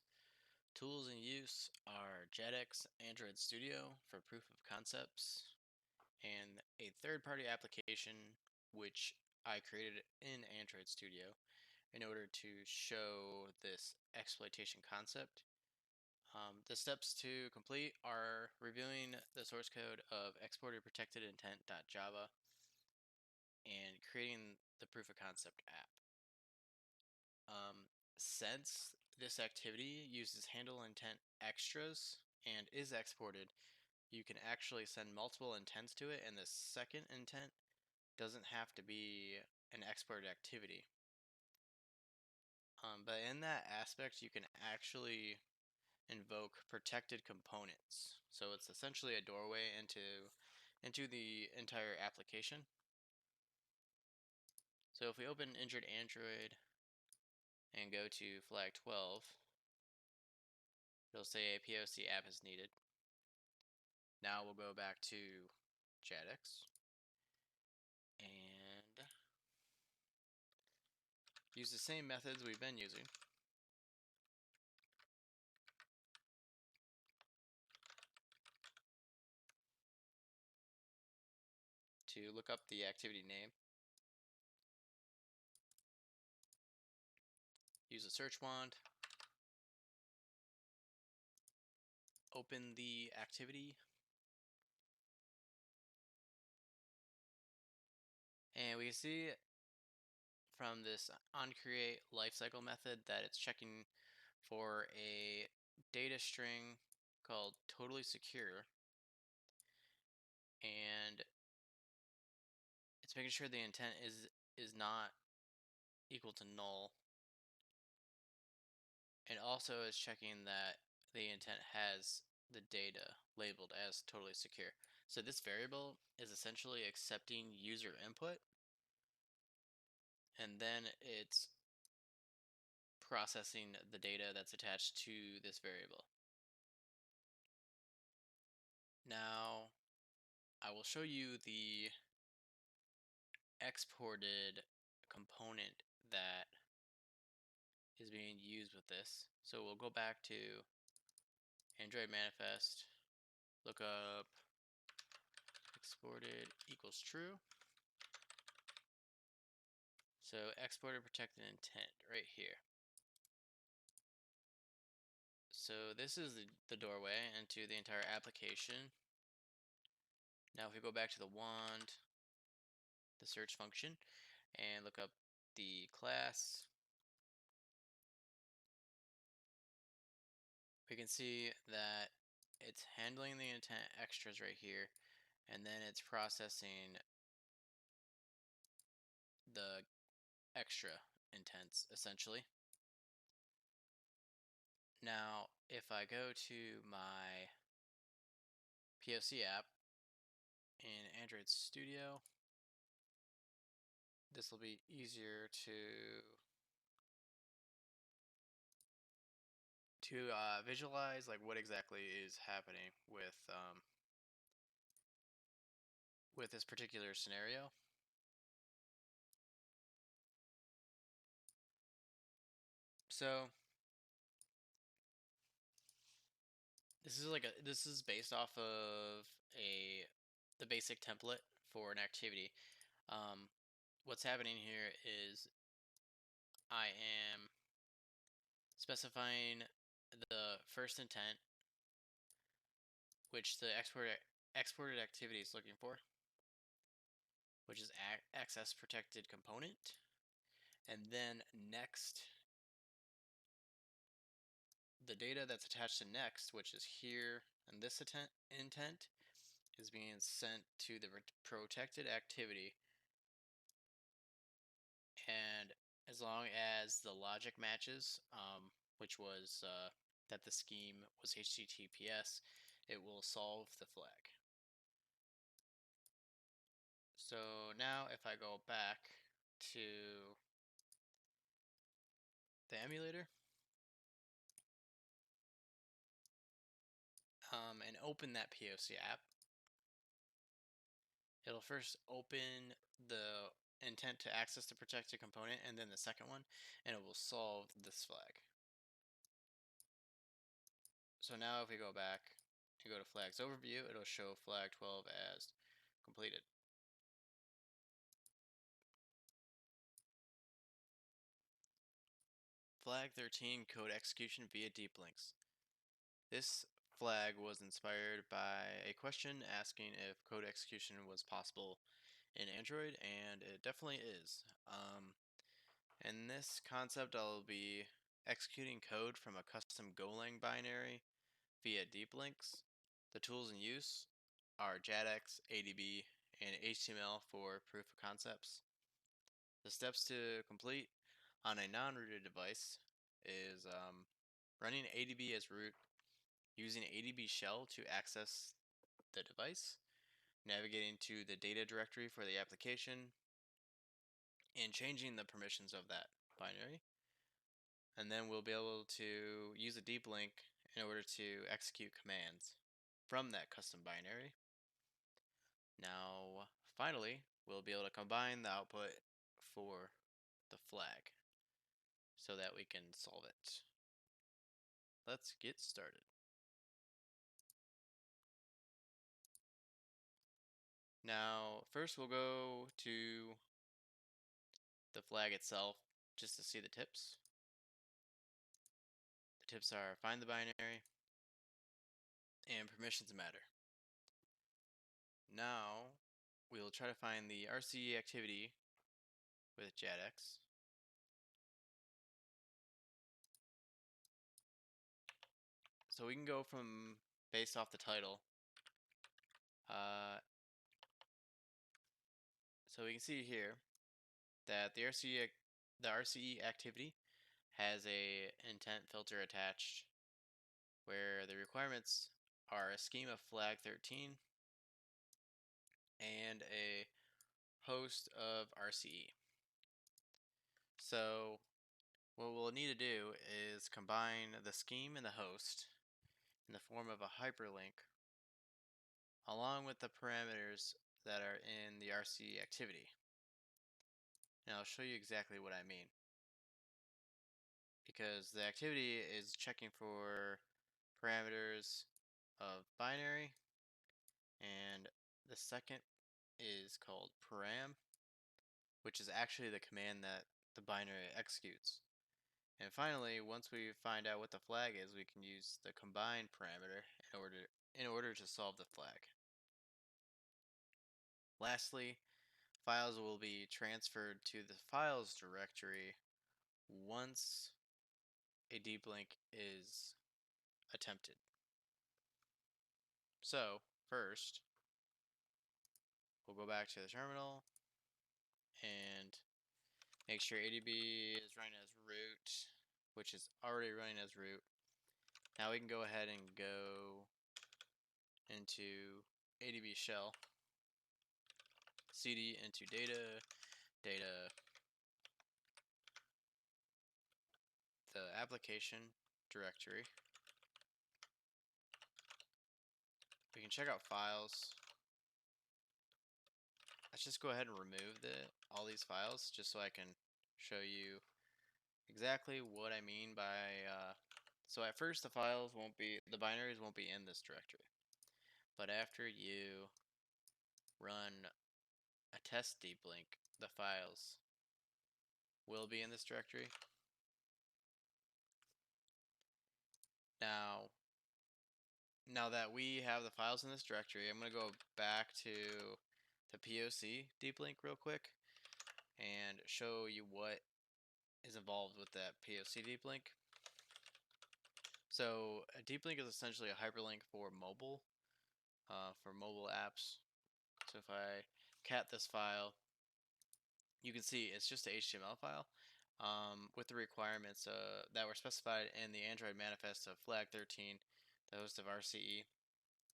Tools in use are JetX Android Studio for proof of concepts, and a third-party application which I created in Android Studio in order to show this exploitation concept. The steps to complete are reviewing the source code of exported protected intent.java, and creating the proof of concept app. Since this activity uses handle intent extras and is exported, you can actually send multiple intents to it, and the second intent doesn't have to be an exported activity. But in that aspect, you can actually invoke protected components. So it's essentially a doorway into the entire application. So if we open InjuredAndroid and go to flag 12, it'll say a POC app is needed. Now we'll go back to JADX and use the same methods we've been using. To look up the activity name. Use a search wand. Open the activity. And we see from this onCreate lifecycle method that it's checking for a data string called totally secure. And it's making sure the intent is not equal to null. And also is checking that the intent has the data labeled as totally secure. So this variable is essentially accepting user input, and then it's processing the data that's attached to this variable. Now, I will show you the exported component that is being used with this. So we'll go back to Android manifest, look up exported equals true. So exported protected intent right here. So this is the doorway into the entire application. Now if we go back to the wand, the search function, and look up the class, we can see that it's handling the intent extras right here, and then it's processing the extra intents essentially. Now if I go to my POC app in Android Studio, this will be easier to visualize like what exactly is happening with this particular scenario. So this is based off of the basic template for an activity. What's happening here is I am specifying the first intent, which the exported activity is looking for, which is access protected component, and then next, the data that's attached to next, which is here, and this intent is being sent to the protected activity. And as long as the logic matches, which was that the scheme was HTTPS, it will solve the flag. So now if I go back to the emulator and open that POC app, it'll first open the intent to access the protected component and then the second one, and it will solve this flag. So now if we go back and go to flags overview, it'll show flag 12 as completed. Flag 13, code execution via deep links. This flag was inspired by a question asking if code execution was possible in Android, and it definitely is. In this concept, I'll be executing code from a custom Golang binary via deep links. The tools in use are JADX, ADB, and HTML for proof of concepts. The steps to complete on a non-rooted device is running ADB as root, using ADB shell to access the device, navigating to the data directory for the application, and changing the permissions of that binary. And then we'll be able to use a deep link in order to execute commands from that custom binary. Now, finally, we'll be able to combine the output for the flag so that we can solve it. Let's get started. Now, first we'll go to the flag itself just to see the tips. The tips are find the binary and permissions matter. Now, we'll try to find the RCE activity with JADX. So we can go from based off the title. So we can see here that the RCE activity has a intent filter attached where the requirements are a schema flag 13 and a host of RCE. So what we'll need to do is combine the scheme and the host in the form of a hyperlink along with the parameters that are in the RCE activity. Now I'll show you exactly what I mean, because the activity is checking for parameters of binary, and the second is called param, which is actually the command that the binary executes. And finally, once we find out what the flag is, we can use the combine parameter in order to solve the flag. Lastly, files will be transferred to the files directory once a deep link is attempted. So, first, we'll go back to the terminal and make sure ADB is running as root, which is already running as root. Now we can go ahead and go into ADB shell, cd into data, the application directory. We can check out files. Let's just go ahead and remove all these files just so I can show you exactly what I mean by so at first the binaries won't be in this directory, but after you run a test deep link, the files will be in this directory. Now that we have the files in this directory, I'm going to go back to the POC deep link real quick and show you what is involved with that POC deep link. So a deep link is essentially a hyperlink for mobile apps. So if I cat this file, you can see it's just a HTML file with the requirements that were specified in the Android manifest of flag 13, the host of RCE,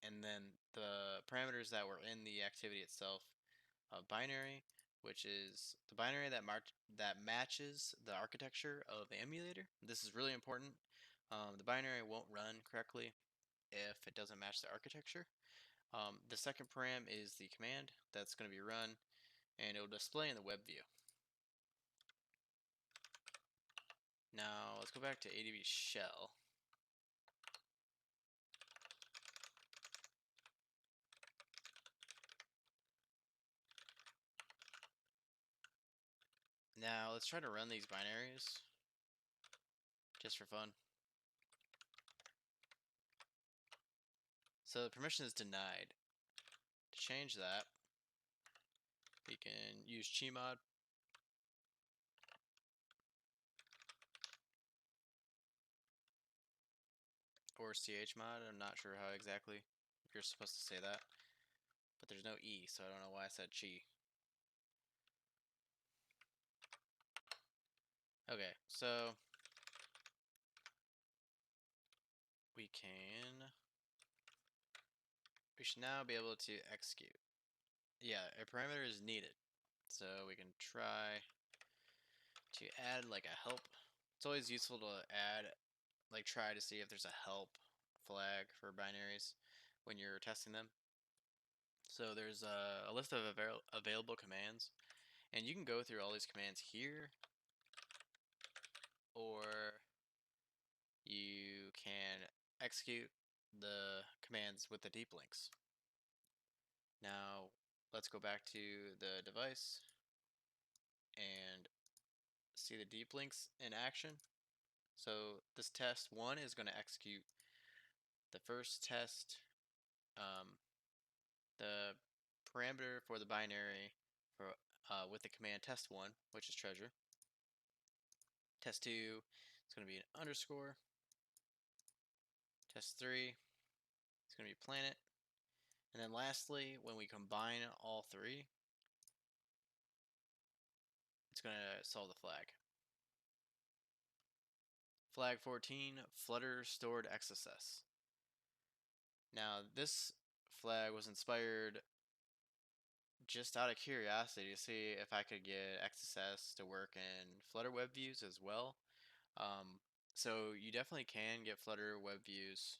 and then the parameters that were in the activity itself. Binary, which is the binary that matches the architecture of the emulator. This is really important. The binary won't run correctly if it doesn't match the architecture. The second param is the command that's going to be run, and it will display in the web view. Now let's go back to ADB shell. Now let's try to run these binaries just for fun. So the permission is denied. To change that, We can use chmod. Or chmod. I'm not sure how exactly you're supposed to say that. But there's no E, so I don't know why I said chi. Okay, so we should now be able to execute. Yeah, a parameter is needed. So we can try to add like a help. It's always useful to add, like try to see if there's a help flag for binaries when you're testing them. So there's a list of available commands, and you can go through all these commands here, or you can execute the commands with the deep links. Now let's go back to the device and see the deep links in action. So this test 1 is going to execute the first test, the parameter for the binary for with the command test1, which is treasure. Test 2 is going to be an underscore. Test 3 is going to be planet. And then lastly, when we combine all three, it's going to solve the flag. Flag 14, Flutter stored XSS. Now this flag was inspired just out of curiosity to see if I could get XSS to work in Flutter web views as well. So you definitely can get Flutter web views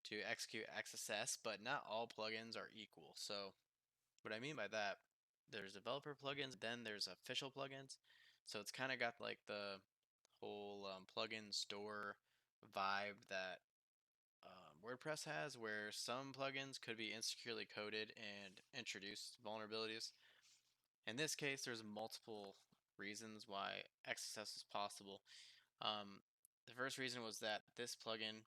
to execute XSS, but not all plugins are equal. So what I mean by that, there's developer plugins, then there's official plugins. So it's kind of got like the whole plugin store vibe that WordPress has, where some plugins could be insecurely coded and introduce vulnerabilities. In this case, there's multiple reasons why XSS is possible. The first reason was that this plugin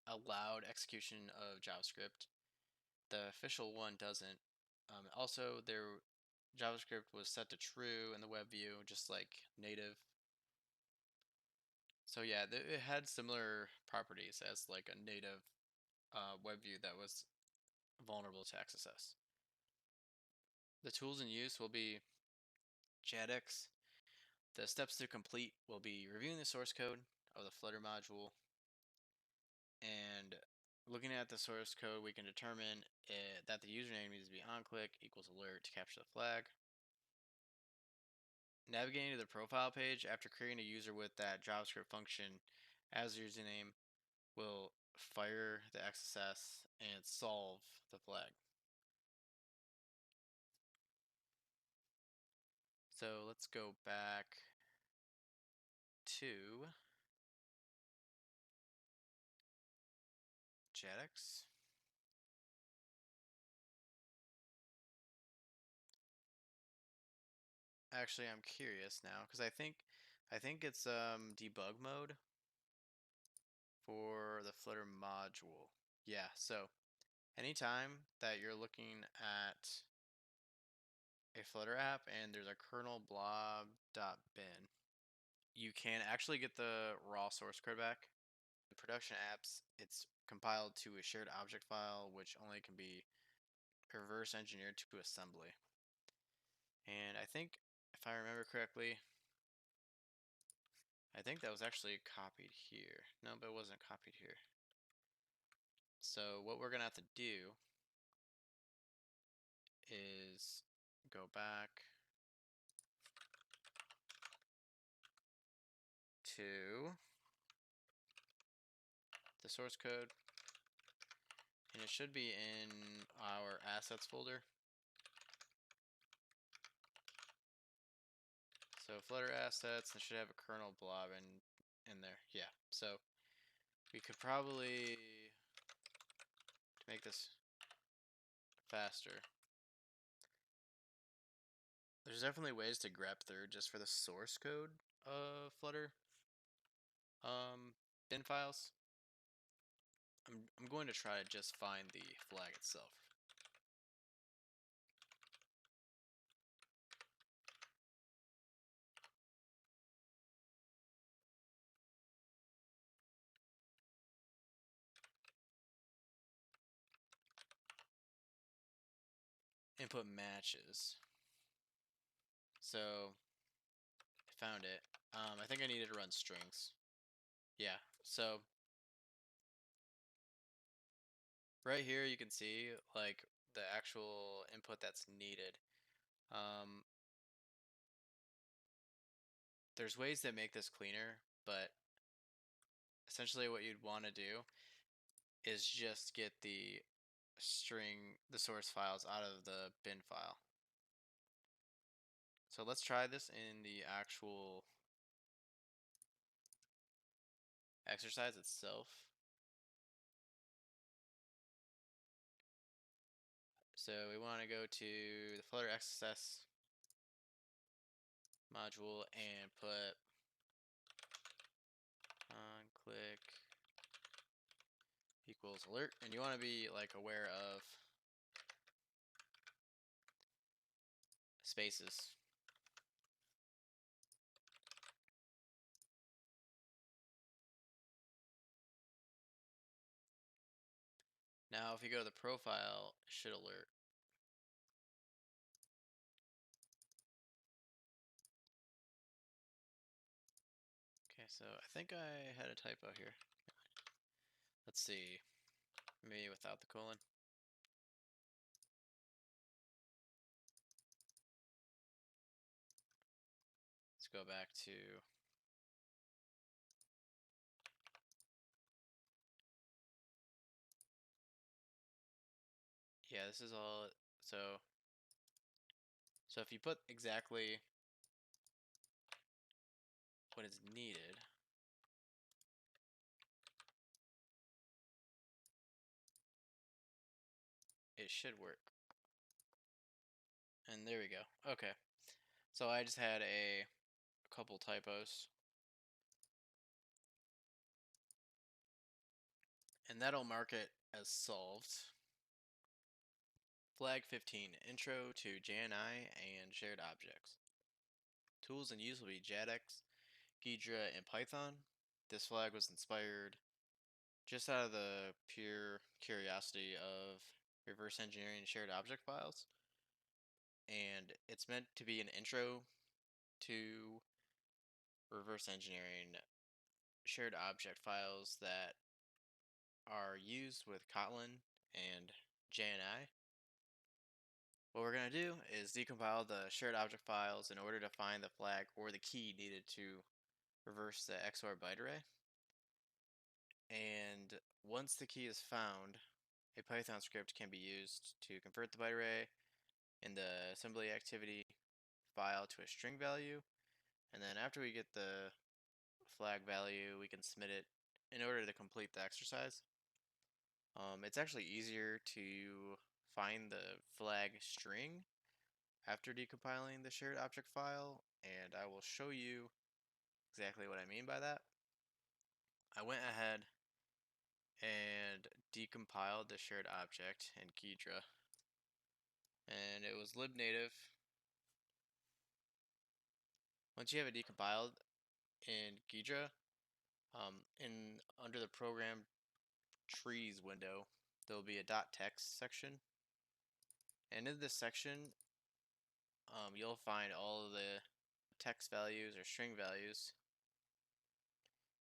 allowed execution of JavaScript. The official one doesn't. Also, their JavaScript was set to true in the web view, just like native. So yeah, it had similar properties as like a native web view that was vulnerable to XSS. The tools in use will be JADX. The steps to complete will be reviewing the source code of the Flutter module, and looking at the source code, we can determine that the username needs to be onClick equals alert to capture the flag. Navigating to the profile page after creating a user with that JavaScript function as username will fire the XSS and solve the flag. So let's go back to JADX. Actually, I'm curious now because I think it's debug mode for the Flutter module. Yeah, so anytime that you're looking at a Flutter app and there's a kernel blob.bin, you can actually get the raw source code back. In production apps, it's compiled to a shared object file, which only can be reverse engineered to assembly. And I think, if I remember correctly, I think that was actually copied here. No, but it wasn't copied here. So what we're gonna have to do is go back to the source code, and it should be in our assets folder. So Flutter assets, and should have a kernel blob in there. Yeah. So we could probably, to make this faster, there's definitely ways to grep through just for the source code of Flutter bin files. I'm going to try to just find the flag itself. input matches. So I found it. I think I needed to run strings. Yeah, so right here you can see like the actual input that's needed. There's ways that make this cleaner, but essentially what you'd want to do is just get the source files out of the bin file. So let's try this in the actual exercise itself. So we want to go to the Flutter XSS module and put on click equals alert, and you want to be like aware of spaces. Now if you go to the profile, it should alert. Okay, so I think I had a typo here. Let's see, maybe without the colon. Let's go back to yeah, this is all so if you put exactly what is needed, it should work. And there we go. Okay. So I just had a couple typos. And that'll mark it as solved. Flag 15, Intro to JNI and Shared Objects. Tools and use will be JADX, Ghidra, and Python. This flag was inspired just out of the pure curiosity of reverse engineering shared object files. And it's meant to be an intro to reverse engineering shared object files that are used with Kotlin and JNI. What we're going to do is decompile the shared object files in order to find the flag or the key needed to reverse the XOR byte array. And once the key is found, a Python script can be used to convert the byte array in the assembly activity file to a string value. And then after we get the flag value, we can submit it in order to complete the exercise. It's actually easier to find the flag string after decompiling the shared object file, and I will show you exactly what I mean by that. I went ahead and decompiled the shared object in Ghidra, and it was libnative. Once you have it decompiled in Ghidra, under the program trees window, there will be a .text section, and in this section, you'll find all of the text values or string values.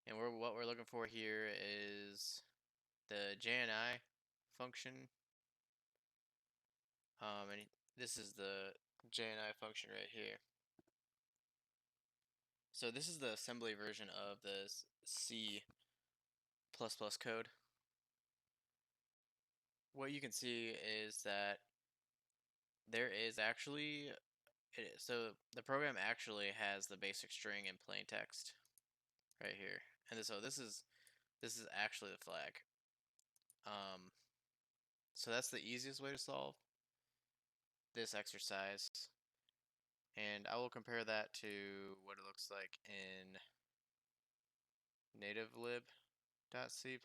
And what we're looking for here is the JNI function. And this is the JNI function right here. So this is the assembly version of the C++ code. What you can see is that there is actually, so the program actually has the basic string in plain text right here. And so this is actually the flag. So that's the easiest way to solve this exercise. And I will compare that to what it looks like in nativelib.c++.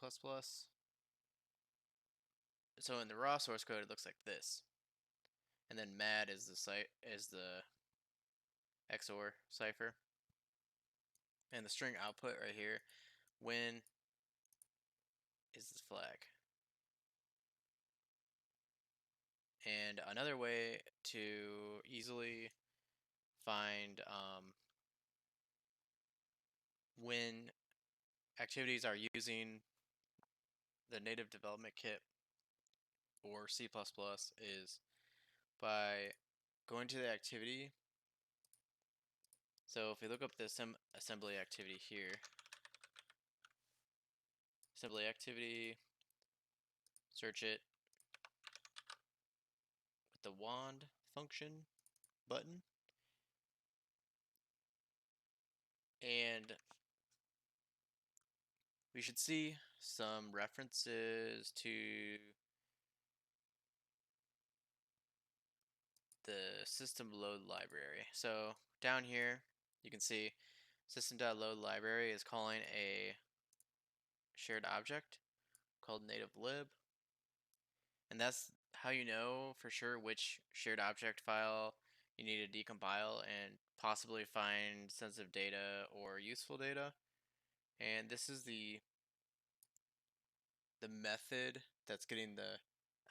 So in the raw source code, it looks like this. And then mad is the XOR cipher. And the string output right here, when is the flag. And another way to easily find when activities are using the native development kit or C++ is by going to the activity. So if we look up the assembly activity here, assembly activity, search it with the wand function button, and we should see some references to the system load library. So down here, you can see system.load library is calling a shared object called native lib, and that's how you know for sure which shared object file you need to decompile and possibly find sensitive data or useful data. And this is the method that's getting the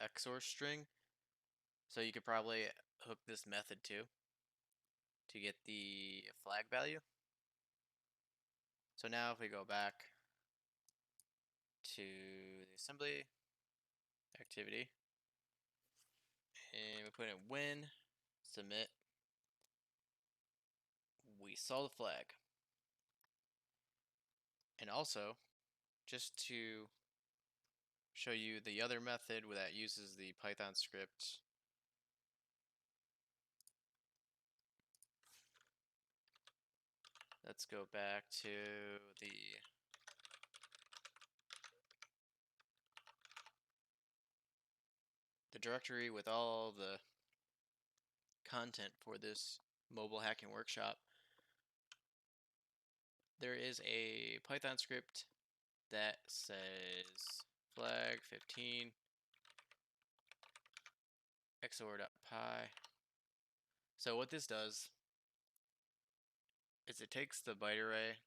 XOR string. So you could probably hook this method too to get the flag value. So now if we go back to the assembly activity and we put in when, submit, we saw the flag. And also, just to show you the other method that uses the Python script, let's go back to the directory with all the content for this mobile hacking workshop. There is a Python script that says flag 15 xor.py. So what this does is it takes the byte array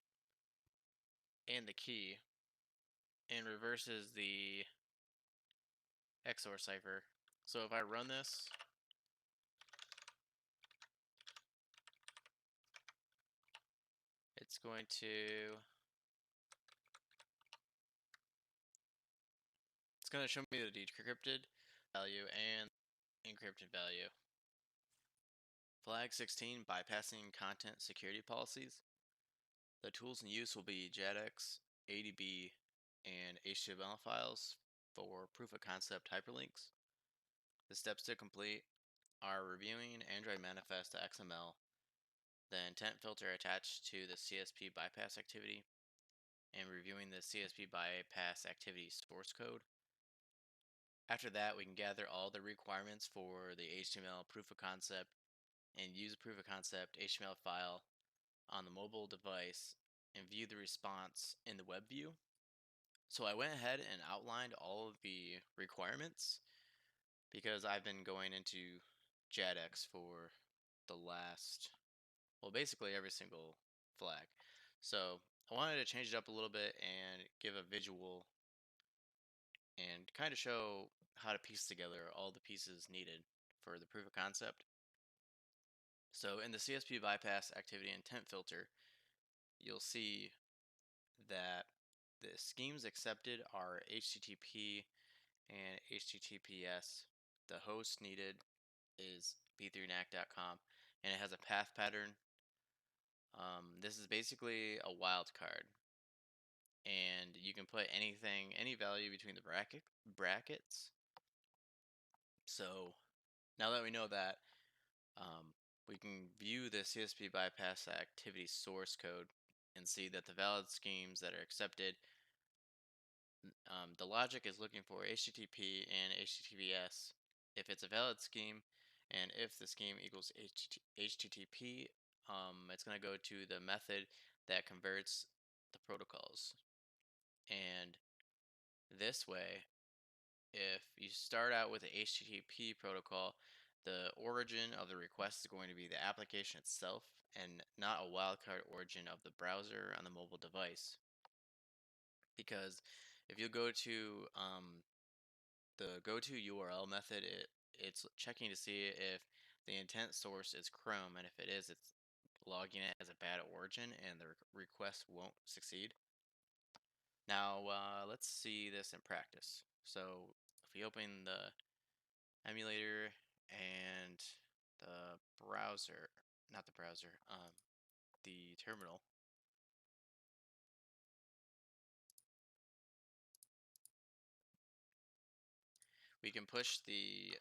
and the key and reverses the XOR cipher. So if I run this, it's going to show me the decrypted value and encrypted value. Flag 16, bypassing content security policies. The tools in use will be JADX, ADB, and HTML files for proof of concept hyperlinks. The steps to complete are reviewing Android manifest to XML, the intent filter attached to the CSP bypass activity, and reviewing the CSP bypass activity source code. After that, we can gather all the requirements for the HTML proof of concept and use a proof of concept HTML file on the mobile device and view the response in the web view. So I went ahead and outlined all of the requirements because I've been going into JADX for the last, well, basically every single flag. So I wanted to change it up a little bit and give a visual and kind of show how to piece together all the pieces needed for the proof of concept. So in the CSP bypass activity intent filter, you'll see that the schemes accepted are HTTP and HTTPS. The host needed is b3nac.com, and it has a path pattern. This is basically a wildcard, and you can put anything, any value between the brackets. So now that we know that, we can view the CSP bypass activity source code and see that the valid schemes that are accepted, the logic is looking for HTTP and HTTPS if it's a valid scheme, and if the scheme equals HTTP, it's going to go to the method that converts the protocols. And this way, if you start out with the HTTP protocol, the origin of the request is going to be the application itself and not a wildcard origin of the browser on the mobile device. Because if you go to the goTo URL method, it it's checking to see if the intent source is Chrome, and if it is, it's logging it as a bad origin, and the request won't succeed. Now, let's see this in practice. So if we open the emulator and the browser, not the browser, the terminal, we can push the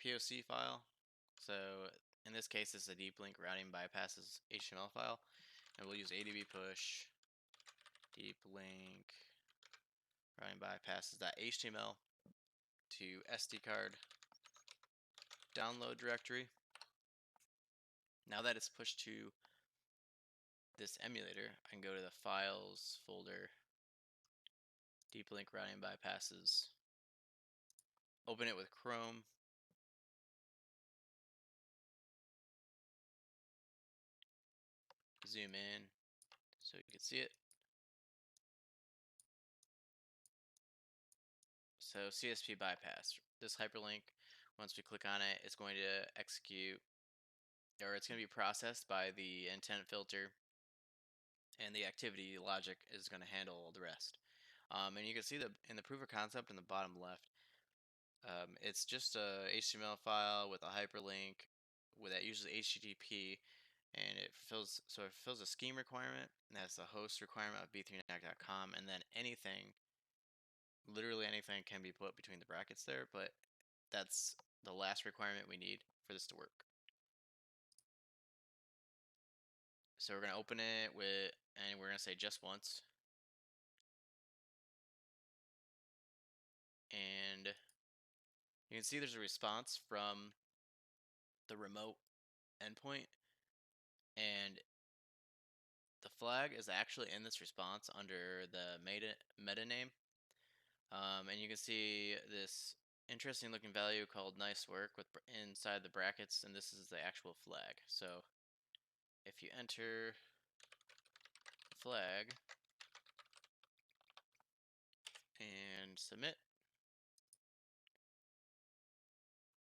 POC file. So in this case, it's a deep link routing bypasses HTML file, and we'll use ADB push deep link routing bypasses.html to SD card download directory. Now that it's pushed to this emulator, I can go to the files folder, deep link routing bypasses, open it with Chrome, zoom in so you can see it. So CSP bypass, this hyperlink, once we click on it, it's going to execute, or it's going to be processed by the intent filter, and the activity logic is going to handle the rest. And you can see in the proof of concept in the bottom left, it's just a HTML file with a hyperlink that uses HTTP, and it fulfills a scheme requirement, and that's a host requirement of b3nac.com, and then literally anything can be put between the brackets there, but that's the last requirement we need for this to work. So we're going to open it and we're going to say just once. And you can see there's a response from the remote endpoint, and the flag is actually in this response under the meta name. And you can see this interesting looking value called nice work with inside the brackets, and this is the actual flag. So if you enter flag and submit,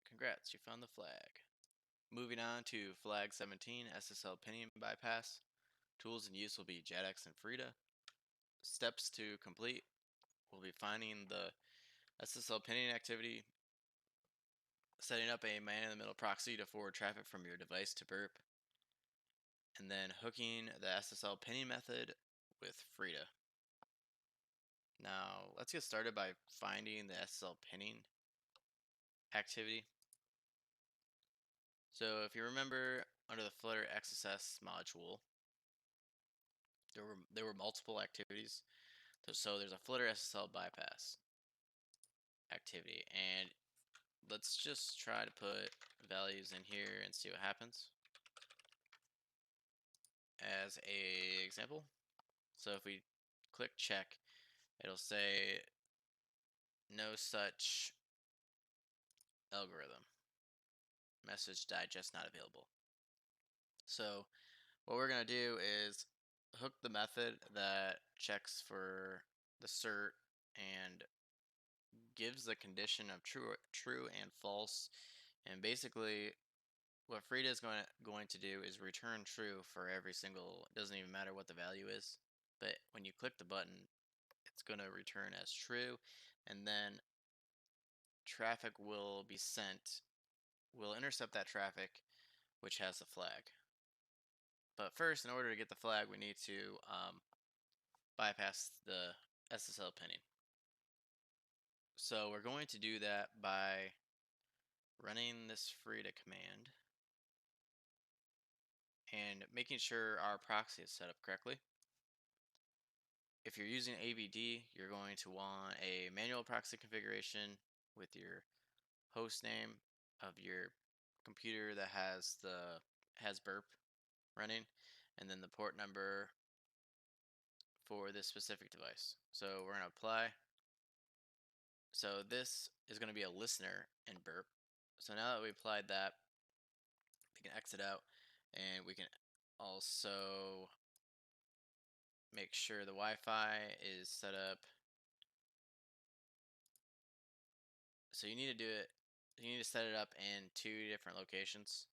congrats, you found the flag. Moving on to flag 17, SSL pinning bypass. Tools in use will be JetX and Frida. Steps to complete, we'll be finding the SSL pinning activity, setting up a man-in-the-middle proxy to forward traffic from your device to burp, and then hooking the SSL pinning method with Frida. Now, let's get started by finding the SSL pinning activity. So if you remember, under the Flutter XSS module, there were multiple activities. So there's a Flutter SSL bypass activity, and let's just try to put values in here and see what happens as a example. So if we click check, it'll say no such algorithm, message digest not available. So what we're going to do is hook the method that checks for the cert and gives the condition of true and false, and basically what Frida is going to do is return true for every single, it doesn't even matter what the value is, but when you click the button, it's going to return as true, and then traffic will be sent. We'll intercept that traffic, which has the flag. But first, in order to get the flag, we need to bypass the SSL pinning. So we're going to do that by running this Frida command and making sure our proxy is set up correctly. If you're using ABD, you're going to want a manual proxy configuration with your host name of your computer that has burp running, and then the port number for this specific device. So we're going to apply. So this is going to be a listener in burp. So now that we applied that, we can exit out, and we can also make sure the Wi-Fi is set up. So you need to you need to set it up in 2 different locations.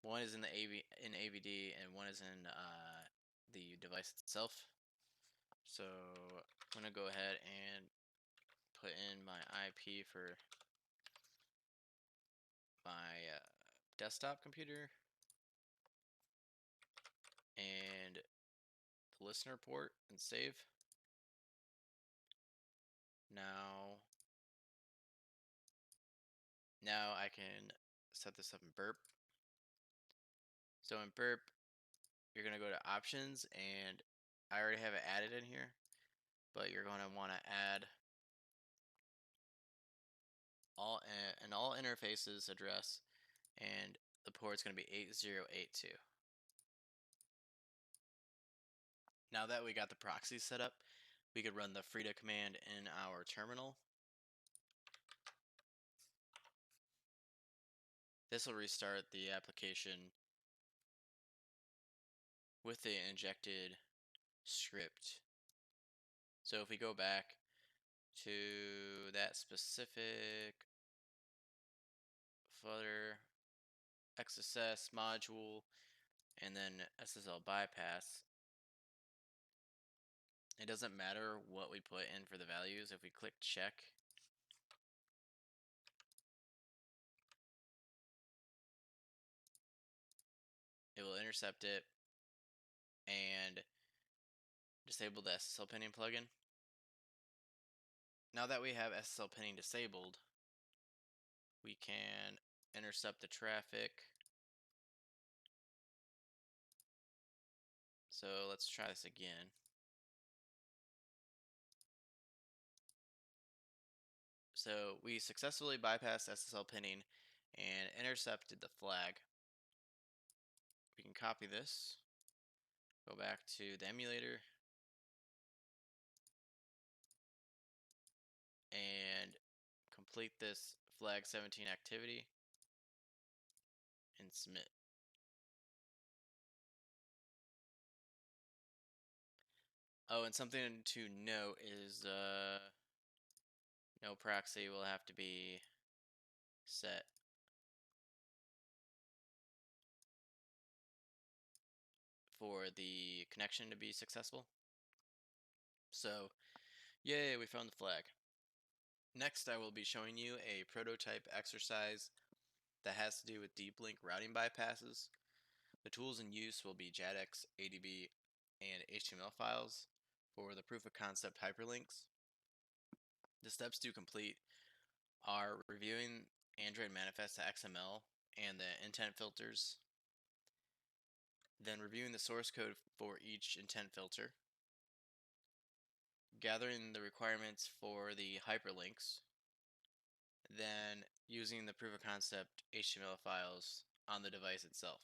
One is in the AVD and one is in the device itself. So I'm gonna go ahead and put in my IP for my desktop computer and the listener port and save. Now I can set this up in burp. So in burp, you're gonna go to options, and I already have it added in here, but you're gonna want to add an all interfaces address, and the port's gonna be 8082. Now that we got the proxy set up, we could run the Frida command in our terminal. This will restart the application with the injected script. So if we go back to that specific footer XSS module and then SSL bypass, it doesn't matter what we put in for the values. If we click check, it will intercept it and disable the SSL pinning plugin. Now that we have SSL pinning disabled, we can intercept the traffic. So let's try this again. So we successfully bypassed SSL pinning and intercepted the flag. We can copy this, go back to the emulator, and complete this flag 17 activity and submit. Oh, and something to note is no proxy will have to be set for the connection to be successful. So, yay, we found the flag. Next, I will be showing you a prototype exercise that has to do with deep link routing bypasses. The tools in use will be JADX, ADB, and HTML files for the proof of concept hyperlinks. The steps to complete are reviewing Android manifest to XML and the intent filters, then reviewing the source code for each intent filter, gathering the requirements for the hyperlinks, then using the proof of concept HTML files on the device itself.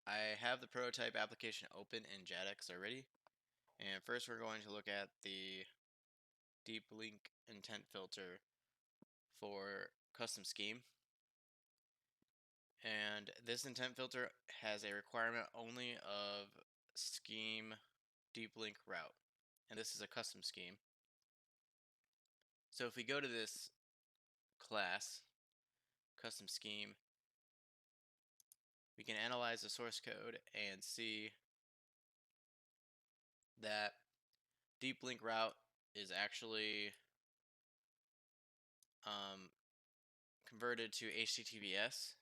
I have the prototype application open in JADX already, and first we're going to look at the deep link intent filter for custom scheme. And this intent filter has a requirement only of scheme deep link route, and this is a custom scheme. So if we go to this class, custom scheme, we can analyze the source code and see that deep link route is actually converted to HTTPS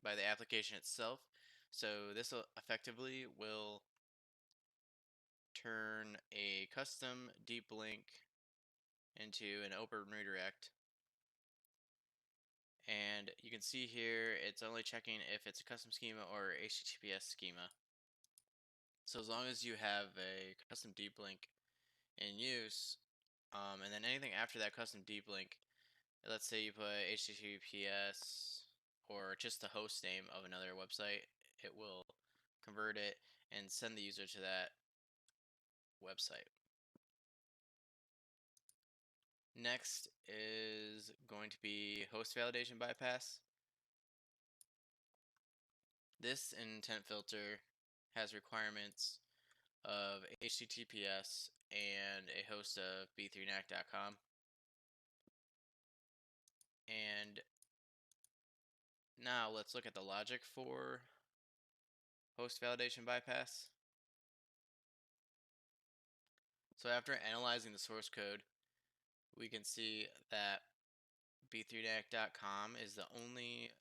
by the application itself. So this effectively will turn a custom deep link into an open redirect. And you can see here it's only checking if it's a custom schema or HTTPS schema. So as long as you have a custom deep link in use, and then anything after that custom deep link, let's say you put HTTPS or just the host name of another website, it will convert it and send the user to that website. Next is going to be host validation bypass. This intent filter has requirements of HTTPS and a host of b3nac.com. And now let's look at the logic for host validation bypass. So after analyzing the source code, we can see that b3nac.com is the only,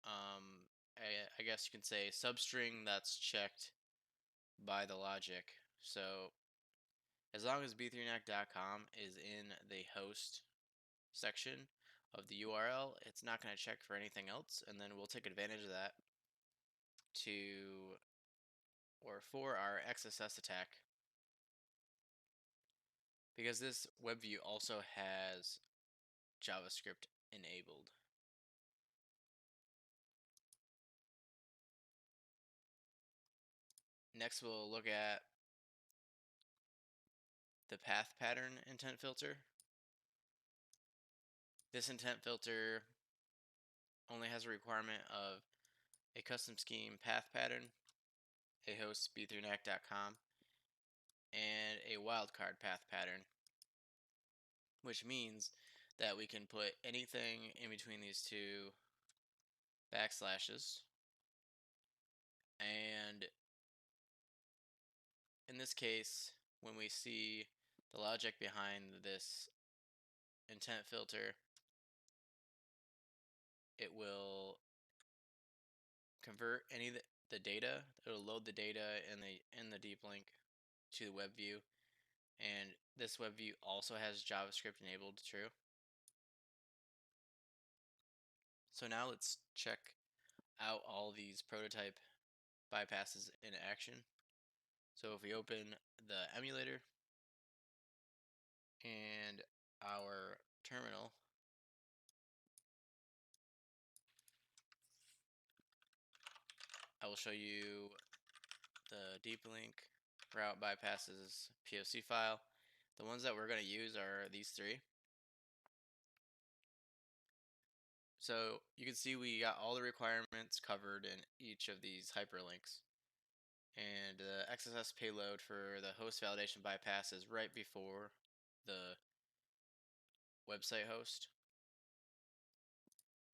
I guess you can say, substring that's checked by the logic. So as long as b3nac.com is in the host section of the URL, it's not going to check for anything else, and then we'll take advantage of that for our XSS attack, because this web view also has JavaScript enabled. Next, we'll look at the path pattern intent filter. This intent filter only has a requirement of a custom scheme path pattern, a host b3nac.com, and a wildcard path pattern, which means that we can put anything in between these two backslashes. And in this case, when we see the logic behind this intent filter, it will convert any of the data. It'll load the data in the deep link to the web view, and this web view also has JavaScript enabled, true. So now let's check out all these prototype bypasses in action. So if we open the emulator and our terminal, I will show you the deep link route bypasses POC file. The ones that we're going to use are these three. So you can see we got all the requirements covered in each of these hyperlinks. And the XSS payload for the host validation bypass is right before the website host.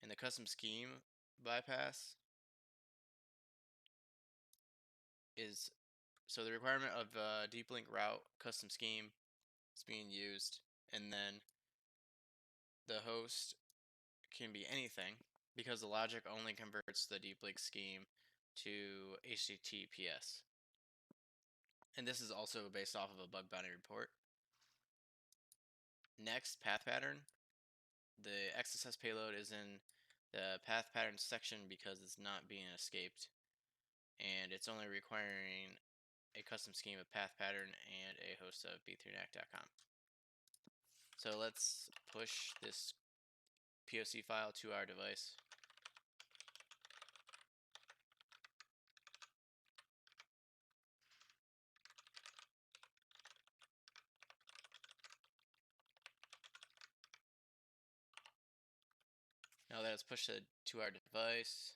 And the custom scheme bypass is, so the requirement of deep link route custom scheme is being used, and then the host can be anything, because the logic only converts the deep link scheme to HTTPS. And this is also based off of a bug bounty report. Next, path pattern. The XSS payload is in the path pattern section because it's not being escaped, and it's only requiring a custom scheme of path pattern and a host of b3nac.com. So let's push this POC file to our device. Now that it's pushed to our device,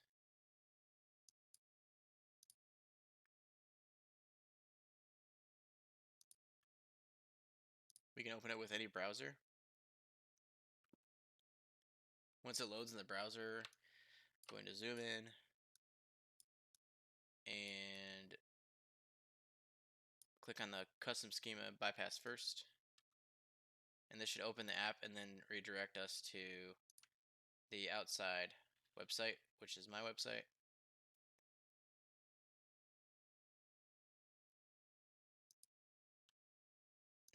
we can open it with any browser. Once it loads in the browser, I'm going to zoom in and click on the custom schema bypass first. And this should open the app and then redirect us to the outside website, which is my website.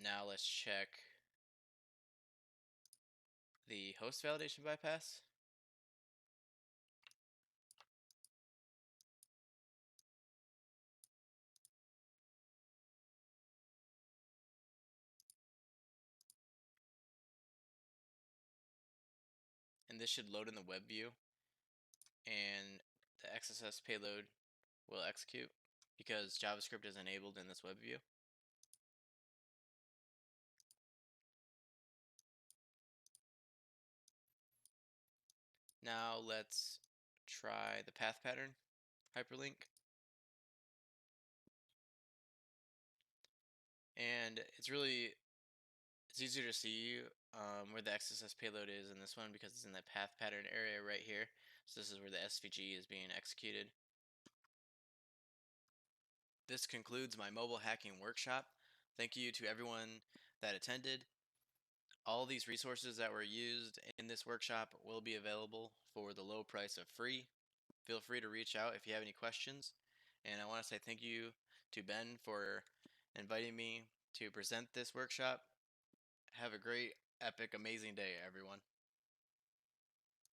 Now let's check the host validation bypass. And this should load in the web view, and the XSS payload will execute because JavaScript is enabled in this web view. Now let's try the path pattern hyperlink. and it's easier to see where the XSS payload is in this one because it's in the path pattern area right here. So this is where the SVG is being executed. This concludes my mobile hacking workshop. Thank you to everyone that attended. All these resources that were used in this workshop will be available for the low price of free. Feel free to reach out if you have any questions. And I want to say thank you to Ben for inviting me to present this workshop. Have a great, epic, amazing day, everyone.